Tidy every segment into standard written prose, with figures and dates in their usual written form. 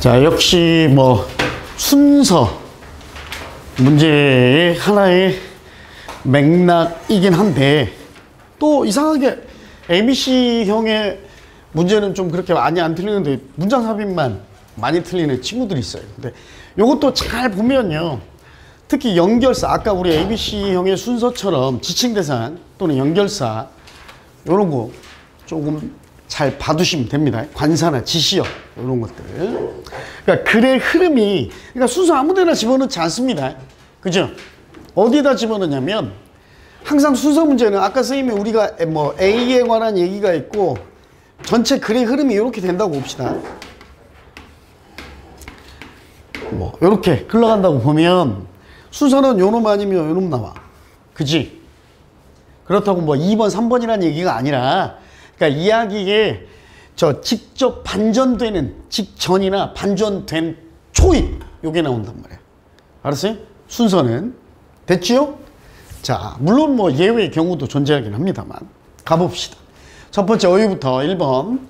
자, 역시 뭐 순서 문제의 하나의 맥락이긴 한데 또 이상하게 ABC형의 문제는 좀 그렇게 많이 안 틀리는데 문장 삽입만 많이 틀리는 친구들이 있어요. 근데 요것도 잘 보면요, 특히 연결사, 아까 우리 ABC형의 순서처럼 지칭대상 또는 연결사 요런 거 조금 잘 봐두시면 됩니다. 관사나 지시어 이런 것들. 그러니까 글의 흐름이, 그러니까 순서 아무데나 집어넣지 않습니다. 그죠? 어디에다 집어넣냐면 항상 순서 문제는 아까 선생님이 우리가 뭐 A에 관한 얘기가 있고 전체 글의 흐름이 이렇게 된다고 봅시다. 뭐 이렇게 흘러간다고 보면 순서는 요놈 아니면 요놈 나와. 그지? 그렇다고 뭐 2번, 3번이라는 얘기가 아니라, 그러니까 이야기에 저 직접 반전되는 직전이나 반전된 초입 요게 나온단 말이야. 알았어요? 순서는 됐지요? 자, 물론 뭐 예외의 경우도 존재하긴 합니다만 가봅시다. 첫 번째 어휘부터 1번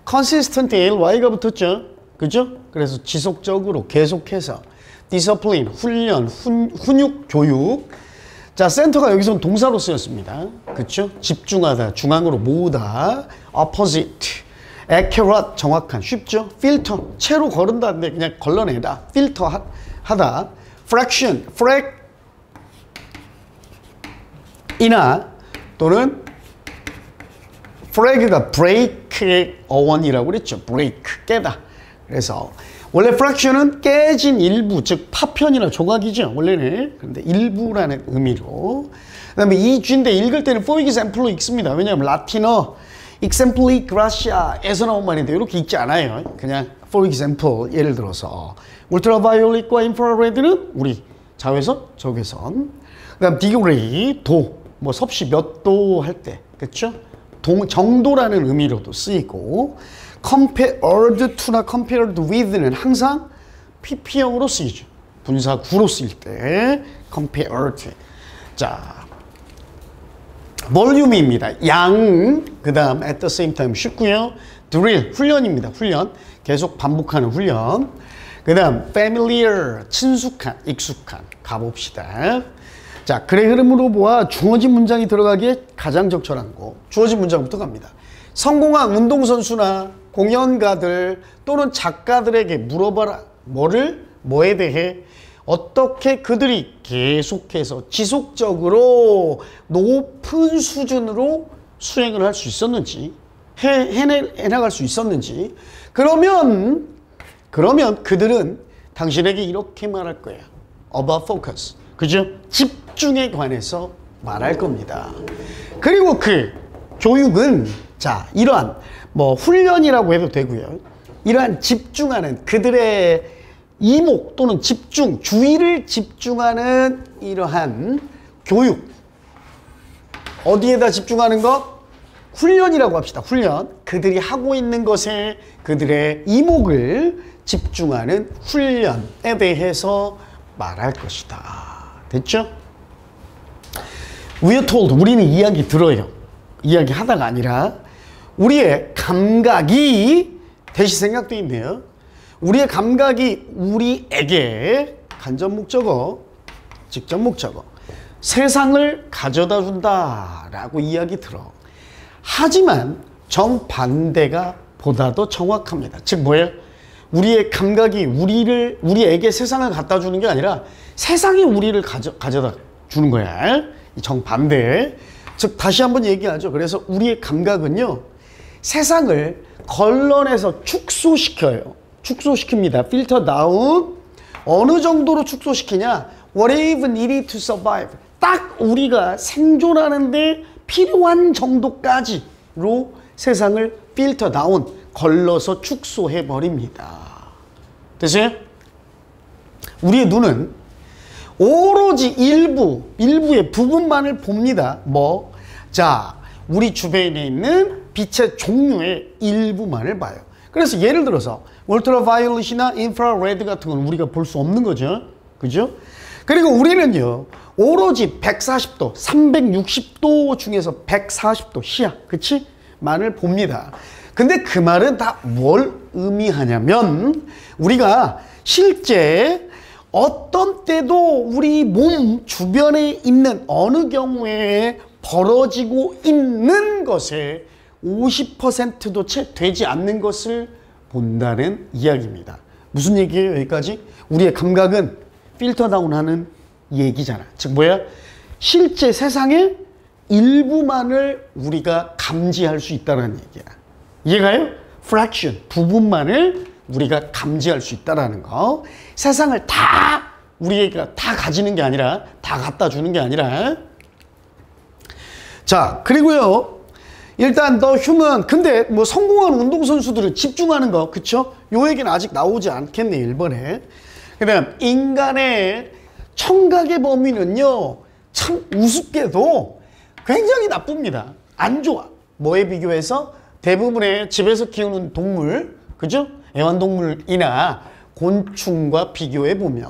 consistent Y가 붙었죠. 그죠? 그래서 지속적으로 계속해서 discipline, 훈련, 훈육, 교육. 자, 센터가 여기서는 동사로 쓰였습니다. 그쵸? 집중하다, 중앙으로 모으다. opposite, accurate, 정확한. 쉽죠? filter, 채로 거른다는데 그냥 걸러내다. filter 하다. fraction, frag이나 또는 frag가 break의 어원이라고 그랬죠. break, 깨다. 그래서 원래 fraction은 깨진 일부, 즉 파편이나 조각이죠. 원래는. 그런데 일부라는 의미로. 그 다음에 이 G인데 읽을 때는 for example로 읽습니다. 왜냐하면 라틴어 exempli gracia에서 나온 말인데 이렇게 읽지 않아요. 그냥 for example, 예를 들어서 ultraviolet과 infrared는 우리 자외선, 적외선. 그 다음 degree, 도, 뭐 섭씨 몇 도 할 때, 그렇죠? 정도라는 의미로도 쓰이고, compared to나 compared with는 항상 pp형으로 쓰이죠. 분사구로 쓰일 때 compared. 자, 볼륨입니다. 양, 그 다음 at the same time 쉽고요. drill, 훈련입니다. 훈련, 계속 반복하는 훈련. 그 다음 familiar, 친숙한, 익숙한. 가봅시다. 자, 글의 흐름으로 보아 주어진 문장이 들어가기에 가장 적절한 거, 주어진 문장부터 갑니다. 성공한 운동선수나 공연가들 또는 작가들에게 물어봐라. 뭐에 대해 어떻게 그들이 계속해서 지속적으로 높은 수준으로 수행을 할 수 있었는지, 해나갈 수 있었는지. 그러면 그들은 당신에게 이렇게 말할 거야. About focus. 그죠? 집중에 관해서 말할 겁니다. 그리고 그 교육은, 자, 이러한 뭐 훈련이라고 해도 되고요. 이러한 집중하는 그들의 이목 또는 집중, 주의를 집중하는 이러한 교육. 어디에다 집중하는 것? 훈련이라고 합시다. 훈련. 그들이 하고 있는 것에 그들의 이목을 집중하는 훈련에 대해서 말할 것이다. 됐죠? We are told, 우리는 이야기 들어요. 이야기 하다가 아니라 우리의 감각이, 대시 생각도 있네요. 우리의 감각이 우리에게 간접 목적어, 직접 목적어, 세상을 가져다 준다라고 이야기 들어. 하지만 정반대가 보다 더 정확합니다. 즉 뭐예요? 우리의 감각이 우리에게 세상을 갖다 주는 게 아니라 세상이 우리를 가져다 주는 거야. 정반대. 즉 다시 한번 얘기하죠. 그래서 우리의 감각은요, 세상을 걸러내서 축소시켜요. 축소시킵니다. filter down. 어느 정도로 축소시키냐? Whatever needed to survive. 딱 우리가 생존하는데 필요한 정도까지로 세상을 filter down, 걸러서 축소해 버립니다. 됐어요? 우리의 눈은 오로지 일부의 부분만을 봅니다. 뭐? 자, 우리 주변에 있는 빛의 종류의 일부만을 봐요. 그래서 예를 들어서 울트라바이올렛이나 인프라레드 같은 건 우리가 볼 수 없는 거죠. 그죠? 그리고 우리는요, 오로지 140도, 360도 중에서 140도 시야, 그치? 만을 봅니다. 근데 그 말은 다 뭘 의미하냐면 우리가 실제 어떤 때도 우리 몸 주변에 있는 어느 경우에 벌어지고 있는 것에 50%도 채 되지 않는 것을 본다는 이야기입니다. 무슨 얘기예요? 여기까지? 우리의 감각은 필터 다운하는 얘기잖아. 즉 뭐야? 실제 세상의 일부만을 우리가 감지할 수 있다는 얘기야. 이해가요? fraction, 부분만을 우리가 감지할 수 있다는 거. 세상을 다 우리가 다 가지는 게 아니라, 다 갖다 주는 게 아니라. 자, 그리고요. 일단 더 휴먼, 근데 뭐 성공한 운동선수들은 집중하는 거, 그쵸? 요 얘기는 아직 나오지 않겠네, 1번에. 그 다음 인간의 청각의 범위는요, 참 우습게도 굉장히 나쁩니다. 안 좋아. 뭐에 비교해서? 대부분의 집에서 키우는 동물, 그죠? 애완동물이나 곤충과 비교해 보면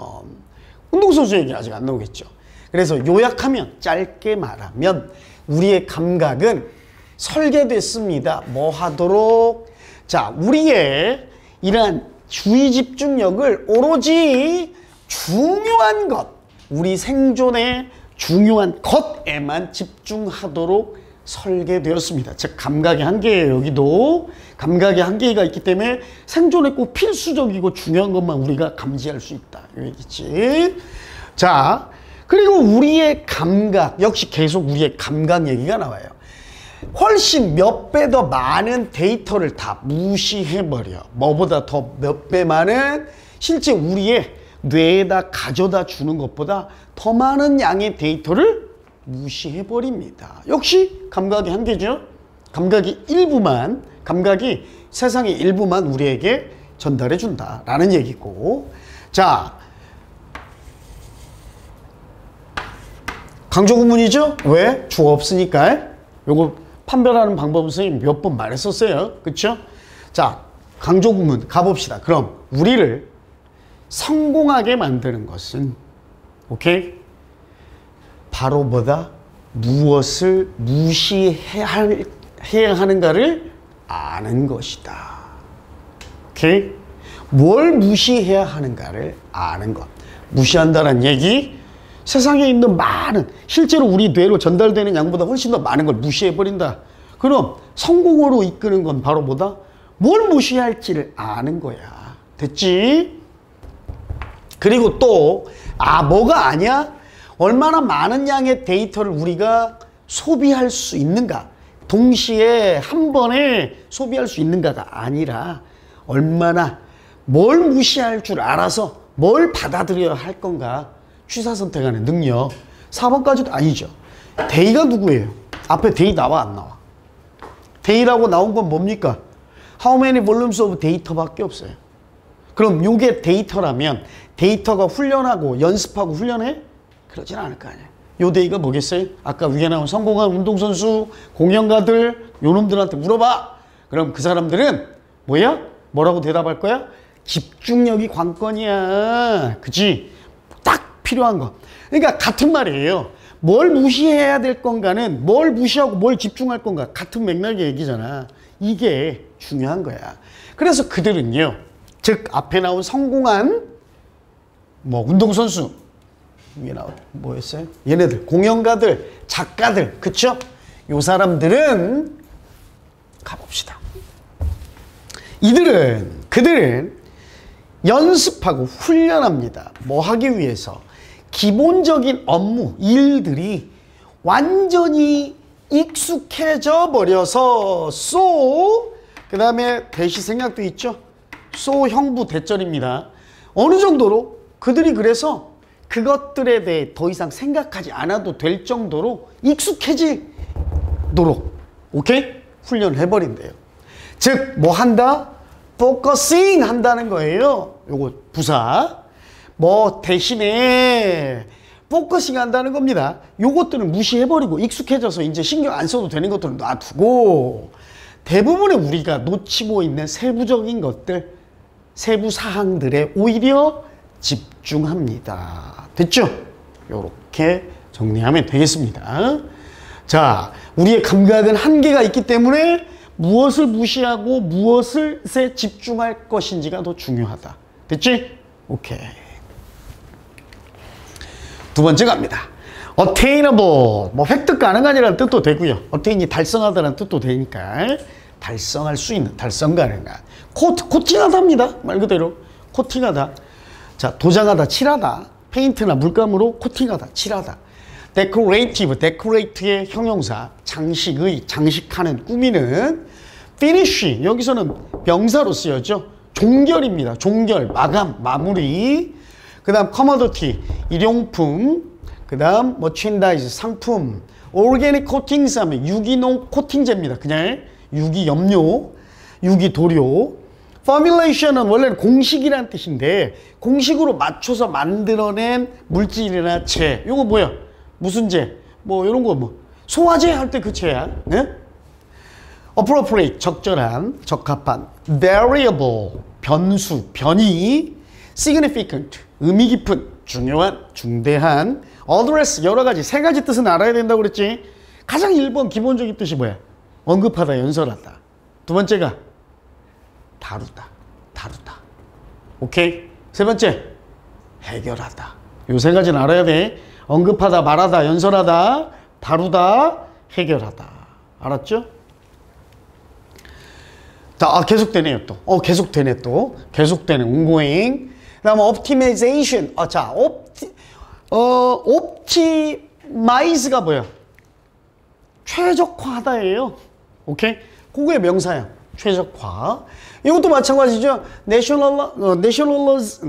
운동선수 얘기 아직 안 나오겠죠. 그래서 요약하면, 짧게 말하면 우리의 감각은 설계됐습니다. 뭐 하도록? 자, 우리의 이러한 주의 집중력을 오로지 중요한 것, 우리 생존에 중요한 것에만 집중하도록 설계되었습니다. 즉 감각의 한계예요. 여기도 감각의 한계가 있기 때문에 생존에 꼭 필수적이고 중요한 것만 우리가 감지할 수 있다. 이 얘기지. 자, 그리고 우리의 감각, 역시 계속 우리의 감각 얘기가 나와요. 훨씬 몇 배 더 많은 데이터를 다 무시해버려. 뭐보다 더 몇 배 많은, 실제 우리의 뇌에다 가져다 주는 것보다 더 많은 양의 데이터를 무시해버립니다. 역시 감각의 한계죠. 감각이 일부만, 감각이 세상의 일부만 우리에게 전달해 준다라는 얘기고. 자, 강조 구문이죠? 왜? 주어 없으니까. 요거 판별하는 방법은 선생님 몇 번 말했었어요. 그쵸? 자, 강조 구문 가봅시다. 그럼 우리를 성공하게 만드는 것은, 오케이? 바로 뭐다? 무엇을 무시해야 하는가를 아는 것이다. 오케이? 뭘 무시해야 하는가를 아는 것. 무시한다는 얘기, 세상에 있는 많은, 실제로 우리 뇌로 전달되는 양보다 훨씬 더 많은 걸 무시해버린다. 그럼 성공으로 이끄는 건 바로 뭐다? 뭘 무시할지를 아는 거야. 됐지? 그리고 또, 뭐가 아니야? 얼마나 많은 양의 데이터를 우리가 소비할 수 있는가, 동시에 한 번에 소비할 수 있는가가 아니라 얼마나 뭘 무시할 줄 알아서 뭘 받아들여야 할 건가, 취사 선택하는 능력. 4번까지도 아니죠. 데이가 누구예요? 앞에 데이 나와 안 나와? 데이라고 나온 건 뭡니까? How many volumes of data밖에 없어요. 그럼 요게 데이터라면 데이터가 훈련하고 연습하고 훈련해? 그러진 않을 거 아니에요. 요 데이가 뭐겠어요? 아까 위에 나온 성공한 운동선수, 공연가들, 요놈들한테 물어봐. 그럼 그 사람들은 뭐야? 뭐라고 대답할 거야? 집중력이 관건이야. 그치? 딱 필요한 거. 그러니까 같은 말이에요. 뭘 무시해야 될 건가는 뭘 무시하고 뭘 집중할 건가, 같은 맥락의 얘기잖아. 이게 중요한 거야. 그래서 그들은요, 즉 앞에 나온 성공한 뭐 운동선수, 위에 나온 뭐였어요? 얘네들 공연가들, 작가들, 그쵸? 요 사람들은 가봅시다. 그들은 연습하고 훈련합니다. 뭐 하기 위해서? 기본적인 업무, 일들이 완전히 익숙해져 버려서 그 다음에 대시 생략도 있죠? 형부 대절입니다. 어느 정도로 그들이 그래서 그것들에 대해 더 이상 생각하지 않아도 될 정도로 익숙해지도록, 오케이? 훈련을 해버린대요. 즉, 뭐 한다? 포커싱 한다는 거예요. 요거 부사. 뭐 대신에 포커싱 한다는 겁니다. 요것들은 무시해버리고 익숙해져서 이제 신경 안 써도 되는 것들은 놔두고, 대부분의 우리가 놓치고 있는 세부적인 것들, 세부 사항들에 오히려 집중합니다. 됐죠? 요렇게 정리하면 되겠습니다. 자, 우리의 감각은 한계가 있기 때문에 무엇을 무시하고 무엇을에 집중할 것인지가 더 중요하다. 됐지? 오케이. 두 번째 갑니다. attainable, 뭐 획득 가능한이라는 뜻도 되고요. attain이 달성하다라는 뜻도 되니까 달성할 수 있는, 달성 가능한. 코팅하다입니다. 말 그대로 코팅하다. 자, 도장하다, 칠하다. 페인트나 물감으로 코팅하다, 칠하다. decorative, decorate의 형용사, 장식의, 장식하는, 꾸미는. finish, 여기서는 명사로 쓰여져. 종결입니다. 종결, 마감, 마무리. 그 다음 commodity, 일용품. 그 다음 merchandise, 상품. organic coatings 하면 유기농 코팅제입니다. 그냥 유기염료, 유기도료. formulation은 원래는 공식이라는 뜻인데 공식으로 맞춰서 만들어낸 물질이나 제. 요거 뭐야? 무슨 제? 뭐 이런 거 뭐 소화제 할 때 그 제야. 네? appropriate, 적절한, 적합한. variable, 변수, 변이. significant, 의미 깊은, 중요한, 중대한. address, 여러 가지, 세 가지 뜻은 알아야 된다고 그랬지. 가장 1번 기본적인 뜻이 뭐야? 언급하다, 연설하다. 두 번째가 다루다, 다루다. 오케이? 세 번째, 해결하다. 요 세 가지는 알아야 돼. 언급하다, 말하다, 연설하다, 다루다, 해결하다. 알았죠? 자, 계속되네요, 또. 계속되네, 또. 계속되네, ongoing. 그 다음에 optimization. 자, optimize가 뭐야? 최적화하다예요. 오케이? 그거의 명사야. 최적화. 이것도 마찬가지죠.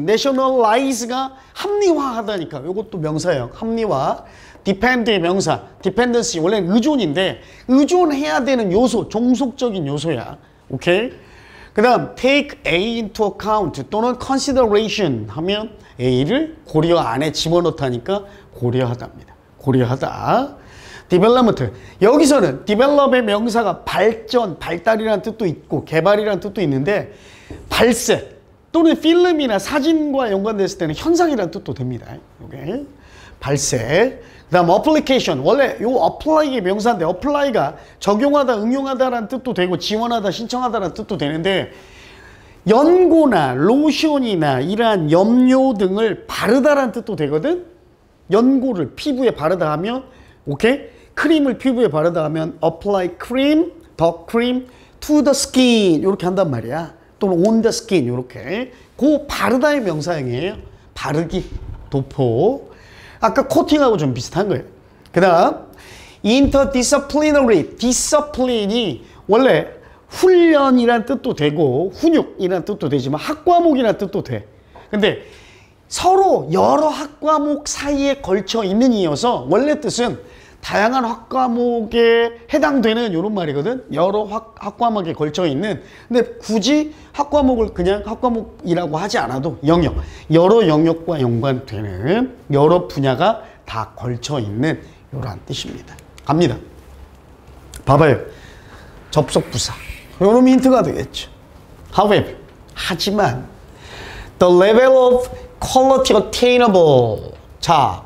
nationalize가 합리화하다니까. 이것도 명사예요. 합리화. depend의 명사. dependency. 원래는 의존인데 의존해야 되는 요소. 종속적인 요소야. 오케이? 그 다음 take A into account 또는 consideration 하면 A를 고려 안에 집어넣다니까 고려하다입니다. 고려하다. development. 여기서는 develop의 명사가 발전, 발달이라는 뜻도 있고 개발이라는 뜻도 있는데 발색 또는 필름이나 사진과 연관됐을 때는 현상이라는 뜻도 됩니다. 오케이? 발색. 그 다음 application. 원래 요 apply의 명사인데 apply가 적용하다, 응용하다라는 뜻도 되고 지원하다, 신청하다라는 뜻도 되는데 연고나 로션이나 이러한 염료 등을 바르다라는 뜻도 되거든. 연고를 피부에 바르다 하면 오케이? 크림을 피부에 바르다 하면 apply cream, the cream to the skin 이렇게 한단 말이야. 또는 on the skin 이렇게. 그 바르다의 명사형이에요. 바르기, 도포. 아까 코팅하고 좀 비슷한 거예요. 그 다음 interdisciplinary. discipline이 원래 훈련이란 뜻도 되고 훈육이란 뜻도 되지만 학과목이란 뜻도 돼. 근데 서로 여러 학과목 사이에 걸쳐 있는 이어서 원래 뜻은 다양한 학과목에 해당되는 이런 말이거든. 여러 학과목에 걸쳐 있는. 근데 굳이 학과목을 그냥 학과목이라고 하지 않아도 영역, 여러 영역과 연관되는 여러 분야가 다 걸쳐 있는 이러한 뜻입니다. 갑니다. 봐봐요. 접속부사. 이런 힌트가 되겠죠. However, 하지만 the level of quality attainable. 자,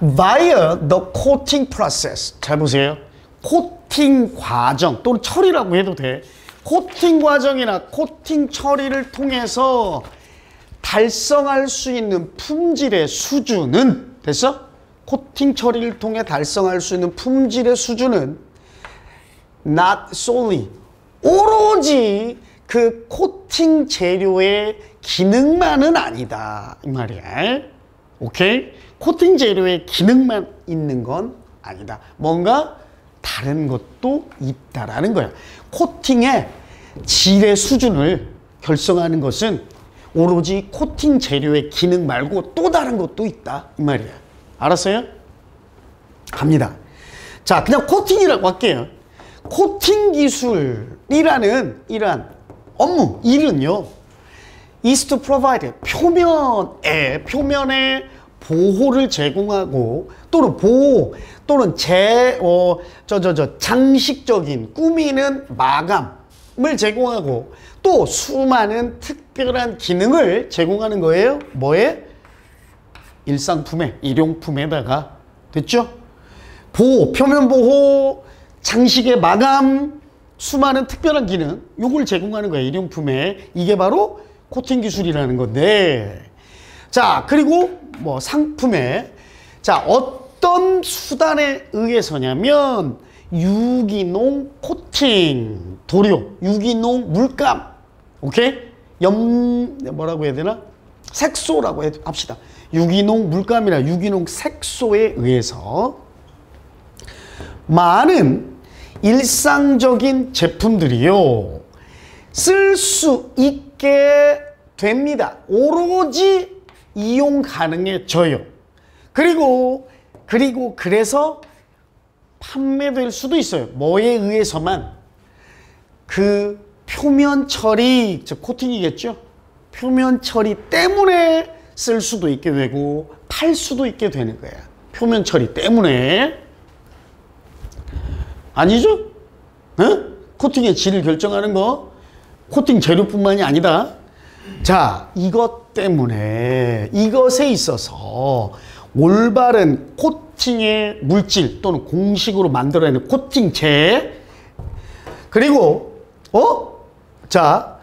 via the coating process. 잘 보세요. 코팅 과정 또는 처리라고 해도 돼. 코팅 과정이나 코팅 처리를 통해서 달성할 수 있는 품질의 수준은 됐어? 코팅 처리를 통해 달성할 수 있는 품질의 수준은 not solely 오로지 그 코팅 재료의 기능만은 아니다 이 말이야. 오케이? 코팅 재료의 기능만 있는 건 아니다. 뭔가 다른 것도 있다라는 거야. 코팅의 질의 수준을 결정하는 것은 오로지 코팅 재료의 기능 말고 또 다른 것도 있다 이 말이야. 알았어요? 갑니다. 자, 그냥 코팅이라고 할게요. 코팅 기술이라는 이러한 업무, 일은요, is to provide 표면에 보호를 제공하고 또는 보호 또는 장식적인 꾸미는 마감을 제공하고 또 수많은 특별한 기능을 제공하는 거예요. 뭐에? 일상품에, 일용품에다가. 됐죠? 보호, 표면 보호, 장식의 마감, 수많은 특별한 기능, 요걸 제공하는 거야, 일용품에. 이게 바로 코팅 기술이라는 건데. 자, 그리고 뭐 상품에. 자, 어떤 수단에 의해서냐면, 유기농 코팅, 도료, 유기농 물감, 오케이? 뭐라고 해야 되나? 색소라고 합시다. 유기농 물감이나 유기농 색소에 의해서 많은 일상적인 제품들이요, 쓸 수 있게 됩니다. 오로지 이용 가능해져요. 그리고 그래서 판매될 수도 있어요. 뭐에 의해서만? 그 표면 처리, 즉 코팅이겠죠? 표면 처리 때문에 쓸 수도 있게 되고 팔 수도 있게 되는 거야. 표면 처리 때문에. 아니죠? 어? 코팅의 질을 결정하는 거 코팅 재료뿐만이 아니다. 자, 이것 때문에, 이것에 있어서 올바른 코팅의 물질 또는 공식으로 만들어내는 코팅제, 그리고 자,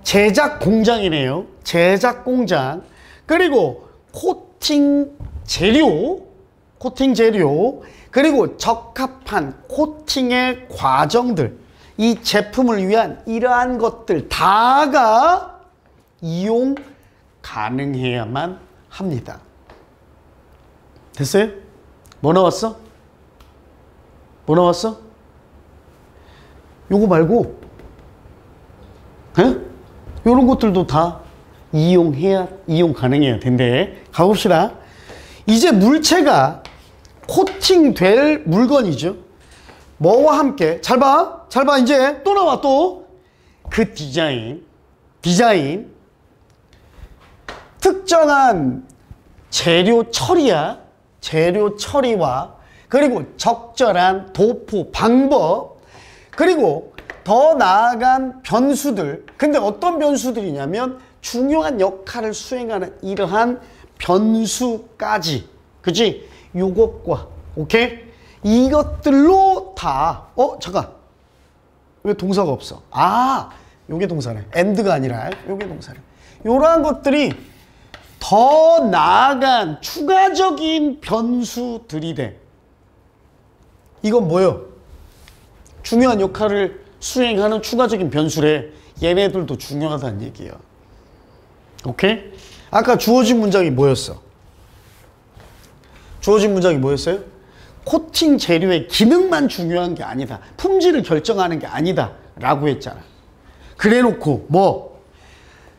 제작 공장이네요. 제작 공장. 그리고 코팅 재료, 그리고 적합한 코팅의 과정들, 이 제품을 위한 이러한 것들 다가 이용 가능해야만 합니다. 됐어요? 뭐 나왔어? 요거 말고 요런 것들도 다 이용 가능해야 된대. 가봅시다. 이제 물체가 코팅될 물건이죠. 뭐와 함께? 잘 봐. 이제 또 나와, 또. 그 디자인. 특정한 재료 처리와 그리고 적절한 도포 방법, 그리고 더 나아간 변수들. 근데 어떤 변수들이냐면 중요한 역할을 수행하는 이러한 변수까지. 그치? 요것과, 오케이? 이것들로 다, 잠깐. 왜 동사가 없어? 요게 동사네. and가 아니라 요게 동사네. 요러한 것들이 더 나아간 추가적인 변수들이 돼. 이건 뭐예요? 중요한 역할을 수행하는 추가적인 변수래. 얘네들도 중요하다는 얘기야. 오케이? 아까 주어진 문장이 뭐였어? 코팅 재료의 기능만 중요한 게 아니다. 품질을 결정하는 게 아니다. 라고 했잖아. 그래 놓고 뭐?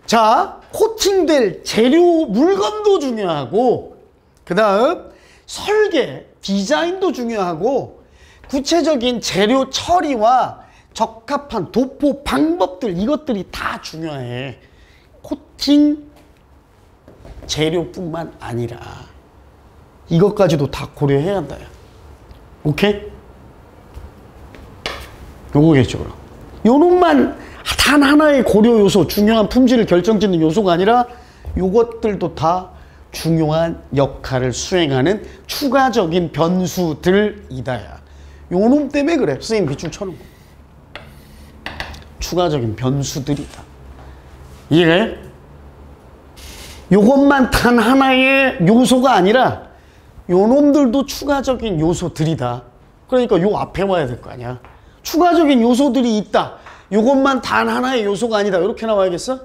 자, 코팅될 재료 물건도 중요하고, 그 다음 설계, 디자인도 중요하고, 구체적인 재료 처리와 적합한 도포 방법들, 이것들이 다 중요해. 코팅 재료뿐만 아니라 이것까지도 다 고려해야 한다. 오케이? 요거겠죠, 그럼. 요놈만 단 하나의 고려 요소, 중요한 품질을 결정짓는 요소가 아니라 요것들도 다 중요한 역할을 수행하는 추가적인 변수들이다. 요놈 때문에 그래. 선생님 빗줄 쳐놓은 거. 추가적인 변수들이다. 이해해? 요것만 단 하나의 요소가 아니라 요놈들도 추가적인 요소들이다. 그러니까 요 앞에 와야 될 거 아니야. 추가적인 요소들이 있다. 요것만 단 하나의 요소가 아니다. 이렇게 나와야겠어?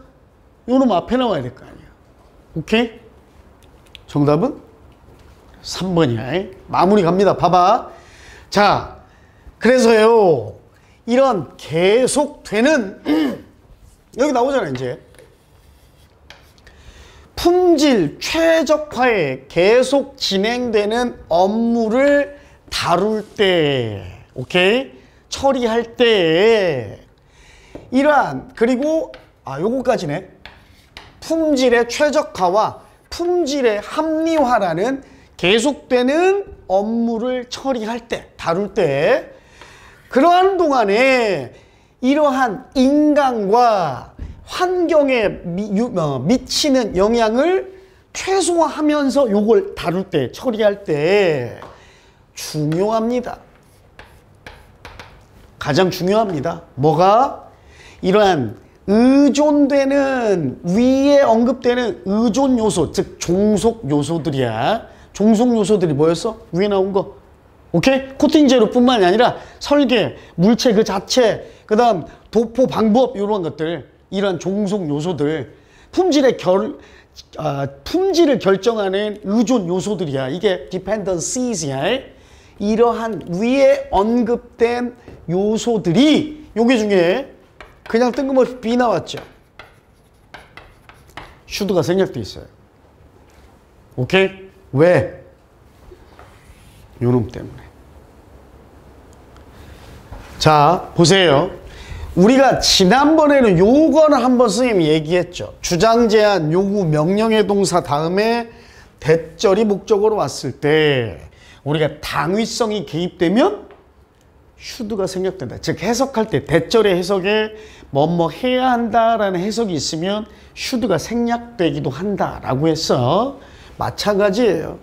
요놈 앞에 나와야 될 거 아니야. 오케이? 정답은 3번이야. 마무리 갑니다. 봐봐. 자, 그래서요, 이런 계속되는 여기 나오잖아, 이제. 품질 최적화에 계속 진행되는 업무를 다룰 때, 오케이? 처리할 때, 이러한, 그리고, 요거까지네. 품질의 최적화와 품질의 합리화라는 계속되는 업무를 처리할 때, 다룰 때, 그러한 동안에 이러한 인간과 환경에 미치는 영향을 최소화하면서 요걸 다룰 때, 처리할 때 중요합니다. 가장 중요합니다. 뭐가? 이러한 의존되는, 위에 언급되는 의존 요소, 즉 종속 요소들이야. 종속 요소들이 뭐였어? 위에 나온 거. 오케이? 코팅 재료뿐만이 아니라 설계, 물체 그 자체, 그 다음 도포 방법, 이런 것들, 이런 종속 요소들, 품질을 결정하는 의존 요소들이야. 이게 dependencies야. 이러한 위에 언급된 요소들이, 요게 중에 그냥 뜬금없이 B 나왔죠. should가 생략돼 있어요. 오케이? 왜? 요놈 때문에. 자, 보세요. 우리가 지난번에는 요거는 한번 선생님이 얘기했죠. 주장, 제한, 요구, 명령의 동사 다음에 대절이 목적어로 왔을 때 우리가 당위성이 개입되면 should가 생략된다. 즉 해석할 때 대절의 해석에 뭐뭐 해야 한다라는 해석이 있으면 should가 생략되기도 한다라고 해서 마찬가지예요.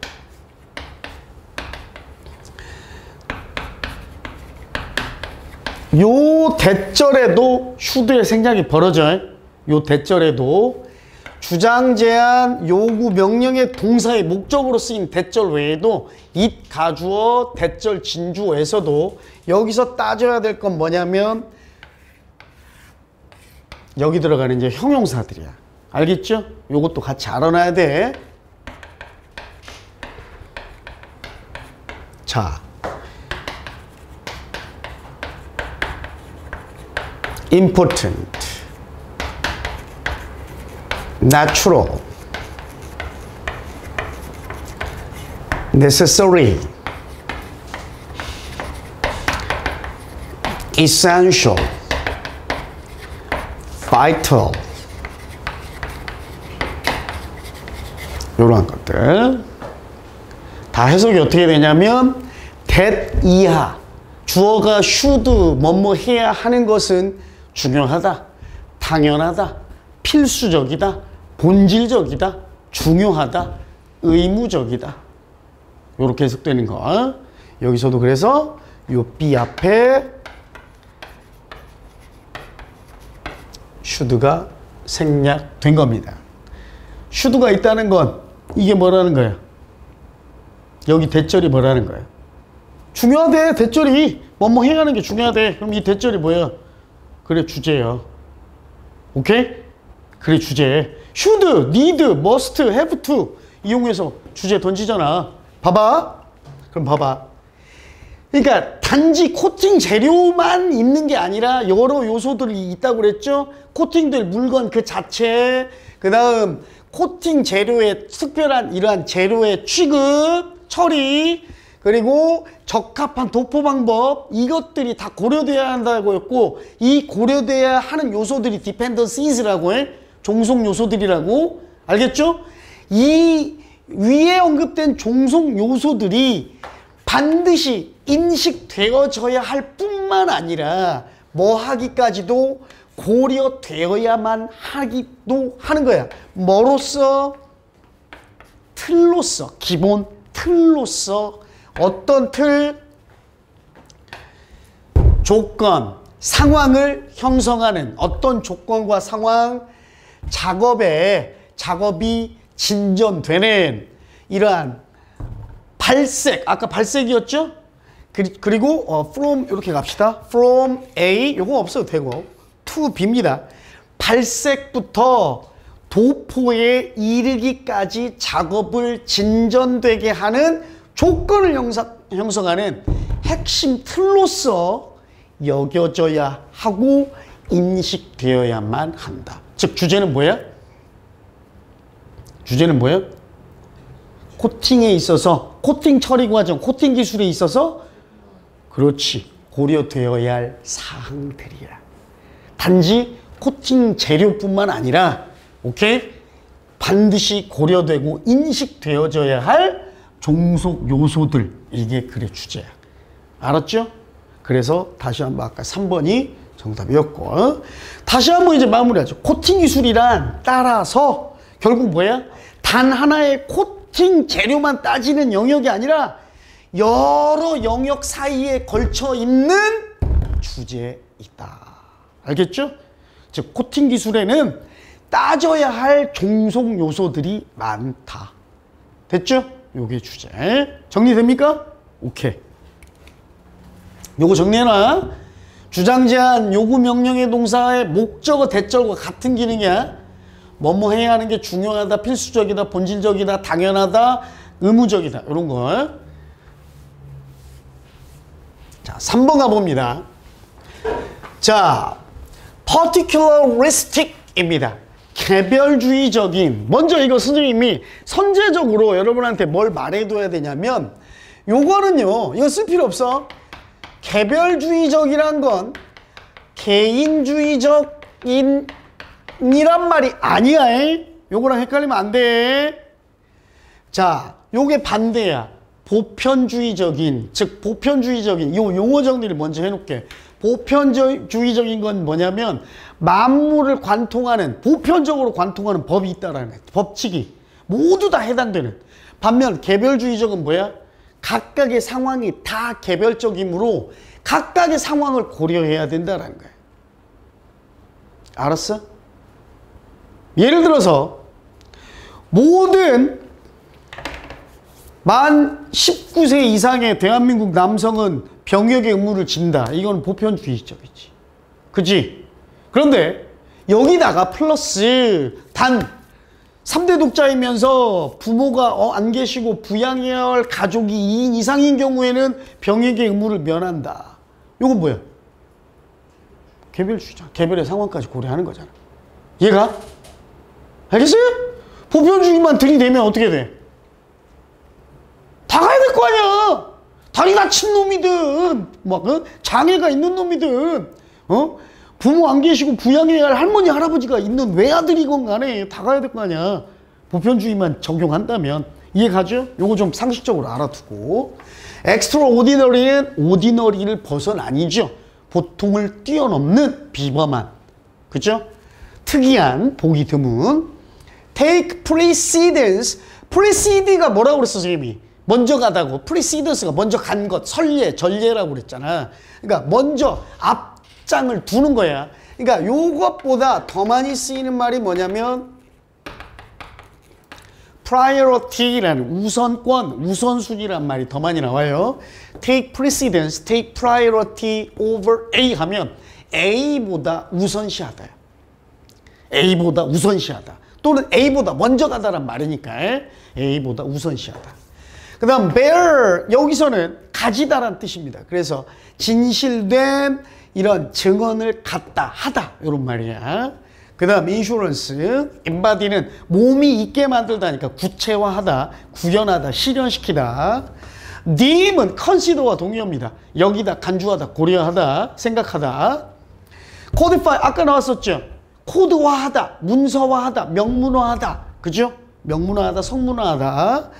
요 대절에도 should의 생략이 벌어져요. 요 대절에도 주장, 제한, 요구, 명령의 동사의 목적으로 쓰인 대절 외에도 it, 가주어, 대절, 진주어에서도 여기서 따져야 될 건 뭐냐면 여기 들어가는 이제 형용사들이야. 알겠죠? 요것도 같이 알아놔야 돼. 자, important, natural, necessary, essential, vital, 이러한 것들 다 해석이 어떻게 되냐면 that 이하, 주어가 should 뭐뭐 해야 하는 것은 중요하다, 당연하다, 필수적이다, 본질적이다, 중요하다, 의무적이다. 이렇게 해석되는 거. 여기서도 그래서 요 B 앞에 should가 생략된 겁니다. should가 있다는 건 이게 뭐라는 거야? 여기 대절이 뭐라는 거야? 중요하대. 대절이 뭐뭐 해야 하는 게 중요하대. 그럼 이 대절이 뭐야? 그래, 주제야. 오케이? 그래, 주제. should, need, must, have to 이용해서 주제 던지잖아. 봐봐. 그럼 봐봐. 그러니까 단지 코팅 재료만 있는 게 아니라 여러 요소들이 있다고 그랬죠? 코팅될 물건 그 자체, 그 다음 코팅 재료의 특별한 이러한 재료의 취급, 처리, 그리고 적합한 도포 방법, 이것들이 다 고려돼야 한다고 했고, 이 고려돼야 하는 요소들이 dependencies라고 해. 종속 요소들이라고. 알겠죠? 이 위에 언급된 종속 요소들이 반드시 인식되어져야 할 뿐만 아니라 뭐 하기까지도 고려되어야만 하기도 하는 거야. 뭐로써? 틀로써, 기본 틀로써. 어떤 틀? 조건, 상황을 형성하는 어떤 조건과 상황, 작업이 진전되는 이러한 발색, 아까 발색이었죠? 그리고 from 이렇게 갑시다. from A, 요거 없어도 되고 to B입니다. 발색부터 도포에 이르기까지 작업을 진전되게 하는 조건을 형성하는 핵심 틀로서 여겨져야 하고 인식되어야만 한다. 즉 주제는 뭐야? 주제는 뭐야? 코팅에 있어서, 코팅 처리 과정, 코팅 기술에 있어서 그렇지, 고려되어야 할 사항들이야. 단지 코팅 재료뿐만 아니라 오케이? 반드시 고려되고 인식되어져야 할 종속 요소들, 이게 글의 주제야. 알았죠? 그래서 다시 한번 아까 3번이 정답이었고, 다시 한번 이제 마무리하죠. 코팅 기술이란 따라서 결국 뭐야? 단 하나의 코팅 재료만 따지는 영역이 아니라 여러 영역 사이에 걸쳐 있는 주제이다. 알겠죠? 즉 코팅 기술에는 따져야 할 종속 요소들이 많다. 됐죠? 요게 주제. 정리됩니까? 오케이. 요거 정리해놔. 주장, 제한, 요구, 명령의 동사의 목적어, 대절과 같은 기능이야. 뭐뭐 해야 하는 게 중요하다, 필수적이다, 본질적이다, 당연하다, 의무적이다. 이런 거. 자, 3번 가봅니다. 자, particularistic입니다. 개별주의적인. 먼저 이거 선생님이 선제적으로 여러분한테 뭘 말해둬야 되냐면, 요거는요, 이거 쓸 필요 없어. 개별주의적이란 건 개인주의적인이란 말이 아니야. 요거랑 헷갈리면 안 돼. 자, 요게 반대야. 보편주의적인, 즉 보편주의적인 요 용어 정리를 먼저 해놓을게. 보편주의적인 건 뭐냐면 만물을 관통하는, 보편적으로 관통하는 법이 있다라는 거야. 법칙이 모두 다 해당되는. 반면 개별주의적은 뭐야? 각각의 상황이 다 개별적이므로 각각의 상황을 고려해야 된다는 거예요. 알았어? 예를 들어서 모든 만 19세 이상의 대한민국 남성은 병역의 의무를 진다. 이건 보편주의적이지. 그치? 그런데 여기다가 플러스 단 3대 독자이면서 부모가 안 계시고 부양해야 할 가족이 2인 이상인 경우에는 병역의 의무를 면한다. 이건 뭐야? 개별주의자. 개별의 상황까지 고려하는 거잖아. 얘가? 알겠어요? 보편주의만 들이대면 어떻게 돼? 다 가야 될 거 아니야. 다리 다친 놈이든 막 장애가 있는 놈이든 부모 안 계시고 부양해야 할 할머니 할아버지가 있는 외아들이건 간에 다 가야 될 거 아니야. 보편주의만 적용한다면. 이해가죠? 요거 좀 상식적으로 알아두고. extraordinary는 ordinary를 벗어나니죠. 보통을 뛰어넘는 비범한. 그죠? 특이한, 보기 드문. take precedence. precede가 뭐라고 그랬어 선생님이? 먼저 가다고. precedence가 먼저 간 것, 선례, 전례라고 그랬잖아. 그러니까 먼저 앞장을 두는 거야. 그러니까 요것보다 더 많이 쓰이는 말이 뭐냐면 priority라는 우선권, 우선순위란 말이 더 많이 나와요. take precedence, take priority over A 하면 A보다 우선시하다. A보다 우선시하다. 또는 A보다 먼저 가다란 말이니까 A보다 우선시하다. 그 다음 bear, 여기서는 가지다란 뜻입니다. 그래서 진실된 이런 증언을 갖다, 하다 이런 말이야. 그 다음 insurance, embody는 몸이 있게 만들다니까 구체화하다, 구현하다, 실현시키다. deem은 consider와 동의어입니다. 여기다, 간주하다, 고려하다, 생각하다. codify, 아까 나왔었죠. 코드화하다, 문서화하다, 명문화하다. 그죠? 명문화하다, 성문화하다.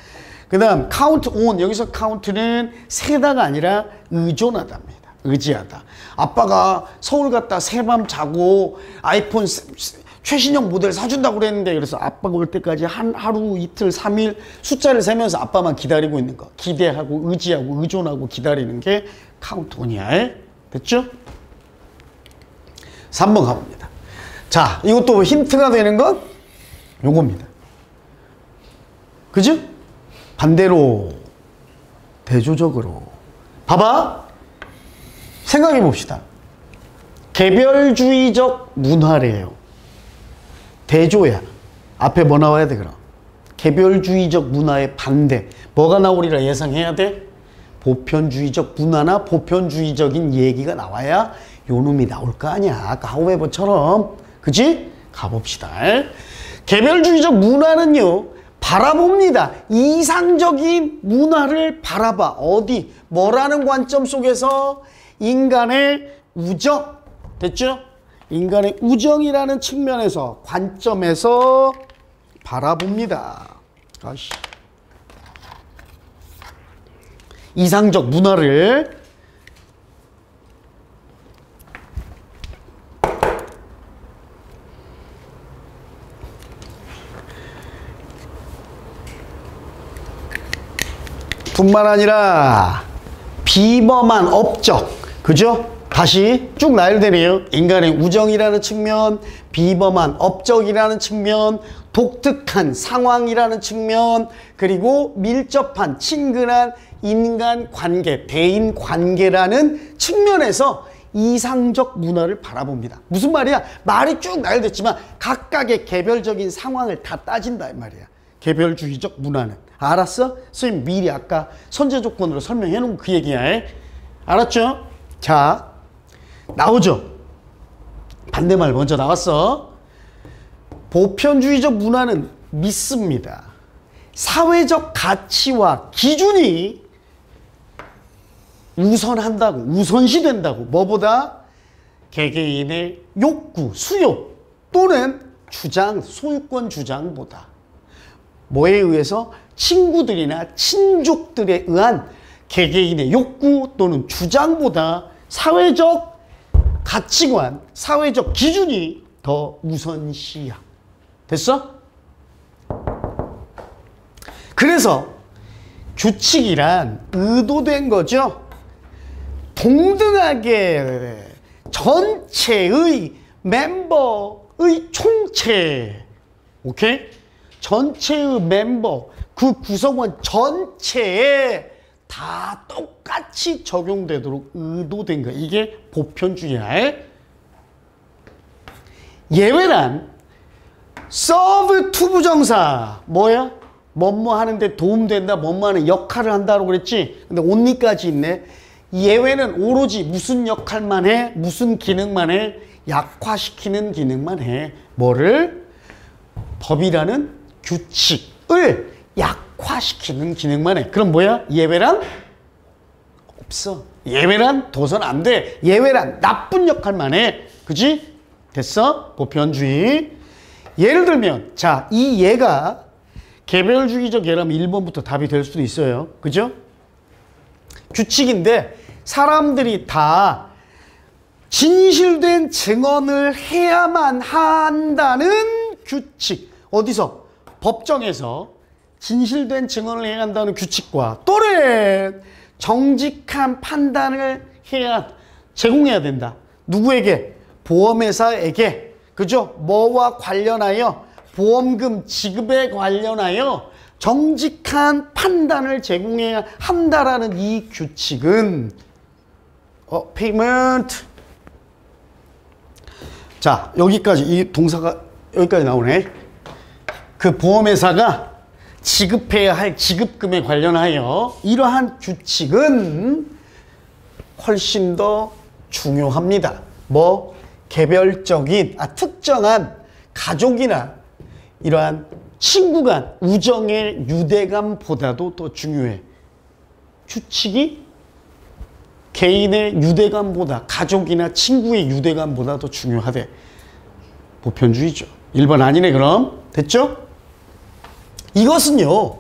그 다음 count on, 여기서 count는 세다가 아니라 의존하다입니다. 의지하다. 아빠가 서울 갔다 새밤 자고 아이폰 최신형 모델 사준다고 그랬는데, 그래서 아빠가 올 때까지 하루, 이틀, 3일 숫자를 세면서 아빠만 기다리고 있는 거. 기대하고 의지하고 의존하고 기다리는 게 count on이야. 됐죠? 3번 가봅니다. 자, 이것도 힌트가 되는 건 요겁니다. 그죠? 반대로 대조적으로 봐봐. 생각해 봅시다. 개별주의적 문화래요. 대조야. 앞에 뭐 나와야 돼 그럼? 개별주의적 문화의 반대. 뭐가 나오리라 예상해야 돼? 보편주의적 문화나 보편주의적인 얘기가 나와야 요 놈이 나올 거 아니야. 아까 하우에버처럼. 그치? 가봅시다. 개별주의적 문화는요, 바라봅니다. 이상적인 문화를 바라봐. 어디? 뭐라는 관점 속에서? 인간의 우정. 됐죠? 인간의 우정이라는 측면에서, 관점에서 바라봅니다. 아이씨. 이상적 문화를. 뿐만 아니라 비범한 업적, 그죠? 다시 쭉 나열되네요. 인간의 우정이라는 측면, 비범한 업적이라는 측면, 독특한 상황이라는 측면, 그리고 밀접한 친근한 인간관계, 대인관계라는 측면에서 이상적 문화를 바라봅니다. 무슨 말이야? 말이 쭉 나열됐지만 각각의 개별적인 상황을 다 따진다 이 말이야. 개별주의적 문화는. 알았어? 선생님 미리 아까 선제 조건으로 설명해 놓은 그 얘기야. 알았죠? 자, 나오죠? 반대말 먼저 나왔어. 보편주의적 문화는 믿습니다. 사회적 가치와 기준이 우선한다고, 우선시된다고. 뭐보다? 개개인의 욕구, 수요 또는 주장, 소유권 주장보다. 뭐에 의해서? 친구들이나 친족들에 의한 개개인의 욕구 또는 주장보다 사회적 가치관, 사회적 기준이 더 우선시야. 됐어? 그래서 규칙이란 의도된 거죠. 동등하게 전체의 멤버의 총체, 오케이? 전체의 멤버, 그 구성원 전체에 다 똑같이 적용되도록 의도된 거야. 이게 보편주의야. 예외란 서브 투부정사. 뭐야? 뭐뭐 하는데 도움된다, 뭐뭐 하는 역할을 한다고 그랬지? 근데 only까지 있네. 예외는 오로지 무슨 역할만 해? 무슨 기능만 해? 약화시키는 기능만 해. 뭐를? 법이라는 규칙을 약화시키는 기능만 해. 그럼 뭐야? 예외란? 없어. 예외란 둬선 안 돼. 예외란 나쁜 역할만 해. 그지? 됐어? 보편주의. 예를 들면, 자, 이 예가 개별주의적 예라면 1번부터 답이 될 수도 있어요. 그죠? 규칙인데 사람들이 다 진실된 증언을 해야만 한다는 규칙. 어디서? 법정에서 진실된 증언을 해야 한다는 규칙과 또는 정직한 판단을 제공해야 된다. 누구에게? 보험회사에게. 그죠? 뭐와 관련하여? 보험금 지급에 관련하여 정직한 판단을 제공해야 한다라는 이 규칙은 페이먼트. 자, 여기까지 이 동사가 여기까지 나오네. 그 보험회사가 지급해야 할 지급금에 관련하여 이러한 규칙은 훨씬 더 중요합니다. 뭐 개별적인 특정한 가족이나 이러한 친구 간 우정의 유대감보다도 더 중요해. 규칙이 개인의 유대감보다, 가족이나 친구의 유대감보다 더 중요하대. 보편주의죠. 1번 아니네 그럼. 됐죠? 이것은요,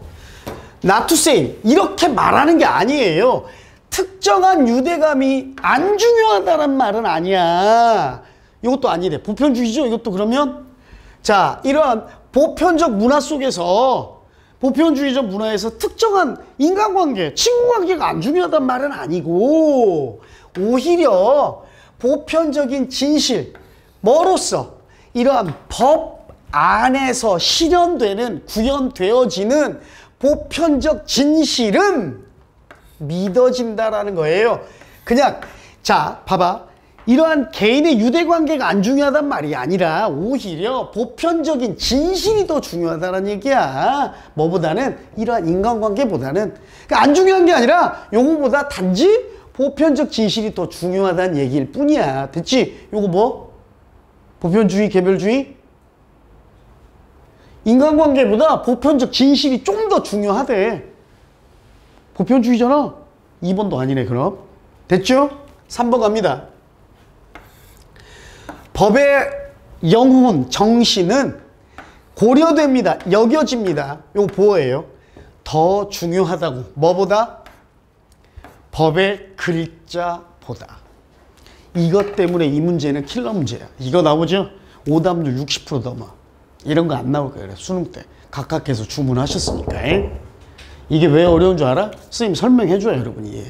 not to say 이렇게 말하는 게 아니에요. 특정한 유대감이 안 중요하다는 말은 아니야. 이것도 아니래. 보편주의죠 이것도. 그러면 자, 이러한 보편적 문화 속에서, 보편주의적 문화에서 특정한 인간관계, 친구관계가 안 중요하단 말은 아니고, 오히려 보편적인 진실, 뭐로써 이러한 법 안에서 실현되는, 구현되어지는 보편적 진실은 믿어진다라는 거예요. 그냥, 자, 봐봐. 이러한 개인의 유대관계가 안 중요하단 말이 아니라 오히려 보편적인 진실이 더 중요하다는 얘기야. 뭐보다는? 이러한 인간관계보다는. 그러니까 안 중요한 게 아니라 요거보다 단지 보편적 진실이 더 중요하다는 얘기일 뿐이야. 됐지? 요거 뭐? 보편주의, 개별주의? 인간관계보다 보편적 진실이 좀 더 중요하대. 보편주의잖아. 2번도 아니네 그럼. 됐죠? 3번 갑니다. 법의 영혼, 정신은 고려됩니다. 여겨집니다. 이거 보호예요. 더 중요하다고. 뭐보다? 법의 글자보다. 이것 때문에 이 문제는 킬러 문제야. 이거 나오죠? 오답률 60% 넘어. 이런 거 안 나올 거예요. 수능 때. 각각께서 주문하셨으니까. 이게 왜 어려운 줄 알아? 선생님 설명해 줘요, 여러분이.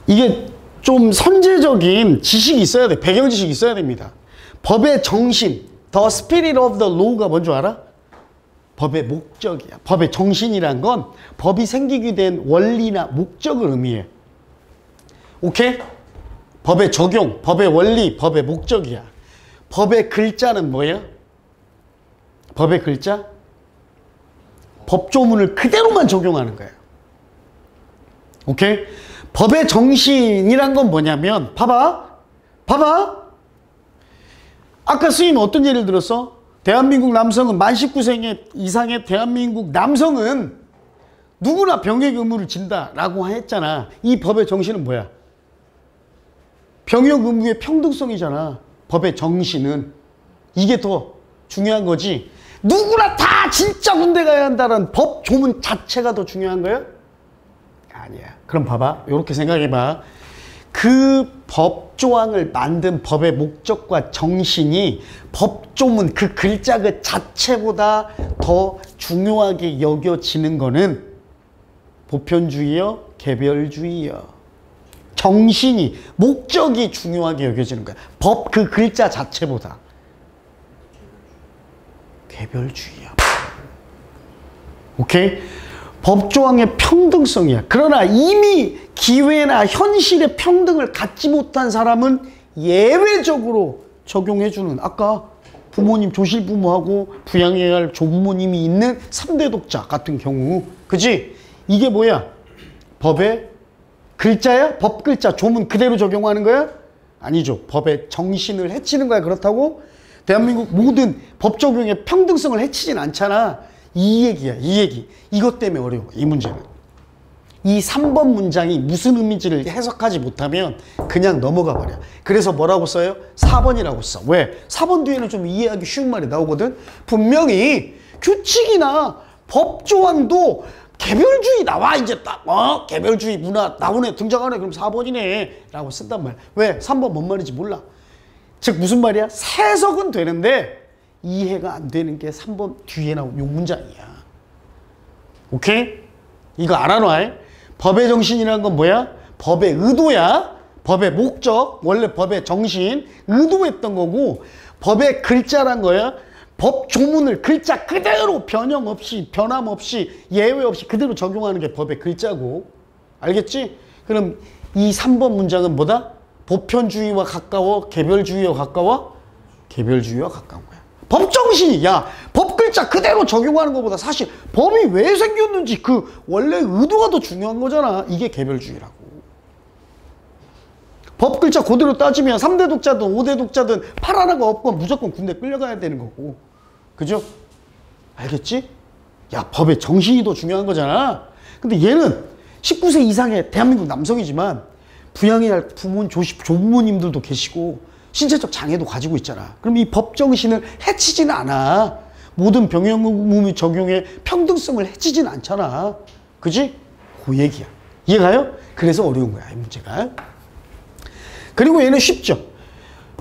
이게 좀 선제적인 지식이 있어야 돼. 배경 지식이 있어야 됩니다. 법의 정신, the spirit of the law가 뭔 줄 알아? 법의 목적이야. 법의 정신이란 건 법이 생기게 된 원리나 목적을 의미해. 오케이? 법의 적용, 법의 원리, 법의 목적이야. 법의 글자는 뭐예요? 법의 글자? 법조문을 그대로만 적용하는 거예요. 오케이? 법의 정신이란 건 뭐냐면 봐봐. 아까 스님 어떤 예를 들었어? 대한민국 남성은 만 19세 이상의 대한민국 남성은 누구나 병역 의무를 진다라고 했잖아. 이 법의 정신은 뭐야? 병역 의무의 평등성이잖아. 법의 정신은. 이게 더 중요한 거지. 누구나 다 진짜 군대 가야 한다는 법 조문 자체가 더 중요한 거야? 아니야. 그럼 봐봐. 이렇게 생각해봐. 그 법조항을 만든 법의 목적과 정신이 법조문 그 글자 그 자체보다 더 중요하게 여겨지는 거는 보편주의요? 개별주의요? 정신이, 목적이 중요하게 여겨지는 거야. 법 그 글자 자체보다. 개별주의야. 오케이? 법조항의 평등성이야. 그러나 이미 기회나 현실의 평등을 갖지 못한 사람은 예외적으로 적용해주는, 아까 부모님 조실부모하고 부양해야 할 조부모님이 있는 3대 독자 같은 경우, 그지? 이게 뭐야? 법의 글자야? 법 글자 조문 그대로 적용하는 거야? 아니죠. 법의 정신을 해치는 거야. 그렇다고 대한민국 모든 법 적용의 평등성을 해치진 않잖아. 이 얘기야. 이 얘기. 이것 때문에 어려워. 이 문제는. 이 3번 문장이 무슨 의미인지를 해석하지 못하면 그냥 넘어가 버려. 그래서 뭐라고 써요? 4번이라고 써. 왜? 4번 뒤에는 좀 이해하기 쉬운 말이 나오거든. 분명히 규칙이나 법조항도 개별주의 나와. 이제 딱 개별주의 문화 나오네. 등장하네. 그럼 4번이네 라고 쓴단 말이야. 왜? 3번 뭔 말인지 몰라. 즉 무슨 말이야? 해석은 되는데 이해가 안 되는 게 3번 뒤에 나온 요 문장이야. 오케이? 이거 알아놔. 법의 정신이라는 건 뭐야? 법의 의도야. 법의 목적, 원래 법의 정신, 의도했던 거고, 법의 글자란 거야. 법 조문을 글자 그대로 변형 없이, 변함 없이, 예외 없이 그대로 적용하는 게 법의 글자고. 알겠지? 그럼 이 3번 문장은 뭐다? 보편주의와 가까워? 개별주의와 가까워? 개별주의와 가까운 거야. 법 정신이, 야, 법 글자 그대로 적용하는 것보다 사실 법이 왜 생겼는지 그 원래 의도가 더 중요한 거잖아. 이게 개별주의라고. 법 글자 그대로 따지면 3대 독자든 5대 독자든 팔 하나가 없건 무조건 군대 끌려가야 되는 거고. 그죠? 알겠지? 야, 법의 정신이 더 중요한 거잖아. 근데 얘는 19세 이상의 대한민국 남성이지만 부양해야 할 조부모님들도 계시고 신체적 장애도 가지고 있잖아. 그럼 이 법 정신을 해치지는 않아. 모든 병역 의무 적용의 평등성을 해치지는 않잖아. 그지? 그 얘기야. 이해가요? 그래서 어려운 거야, 이 문제가. 그리고 얘는 쉽죠.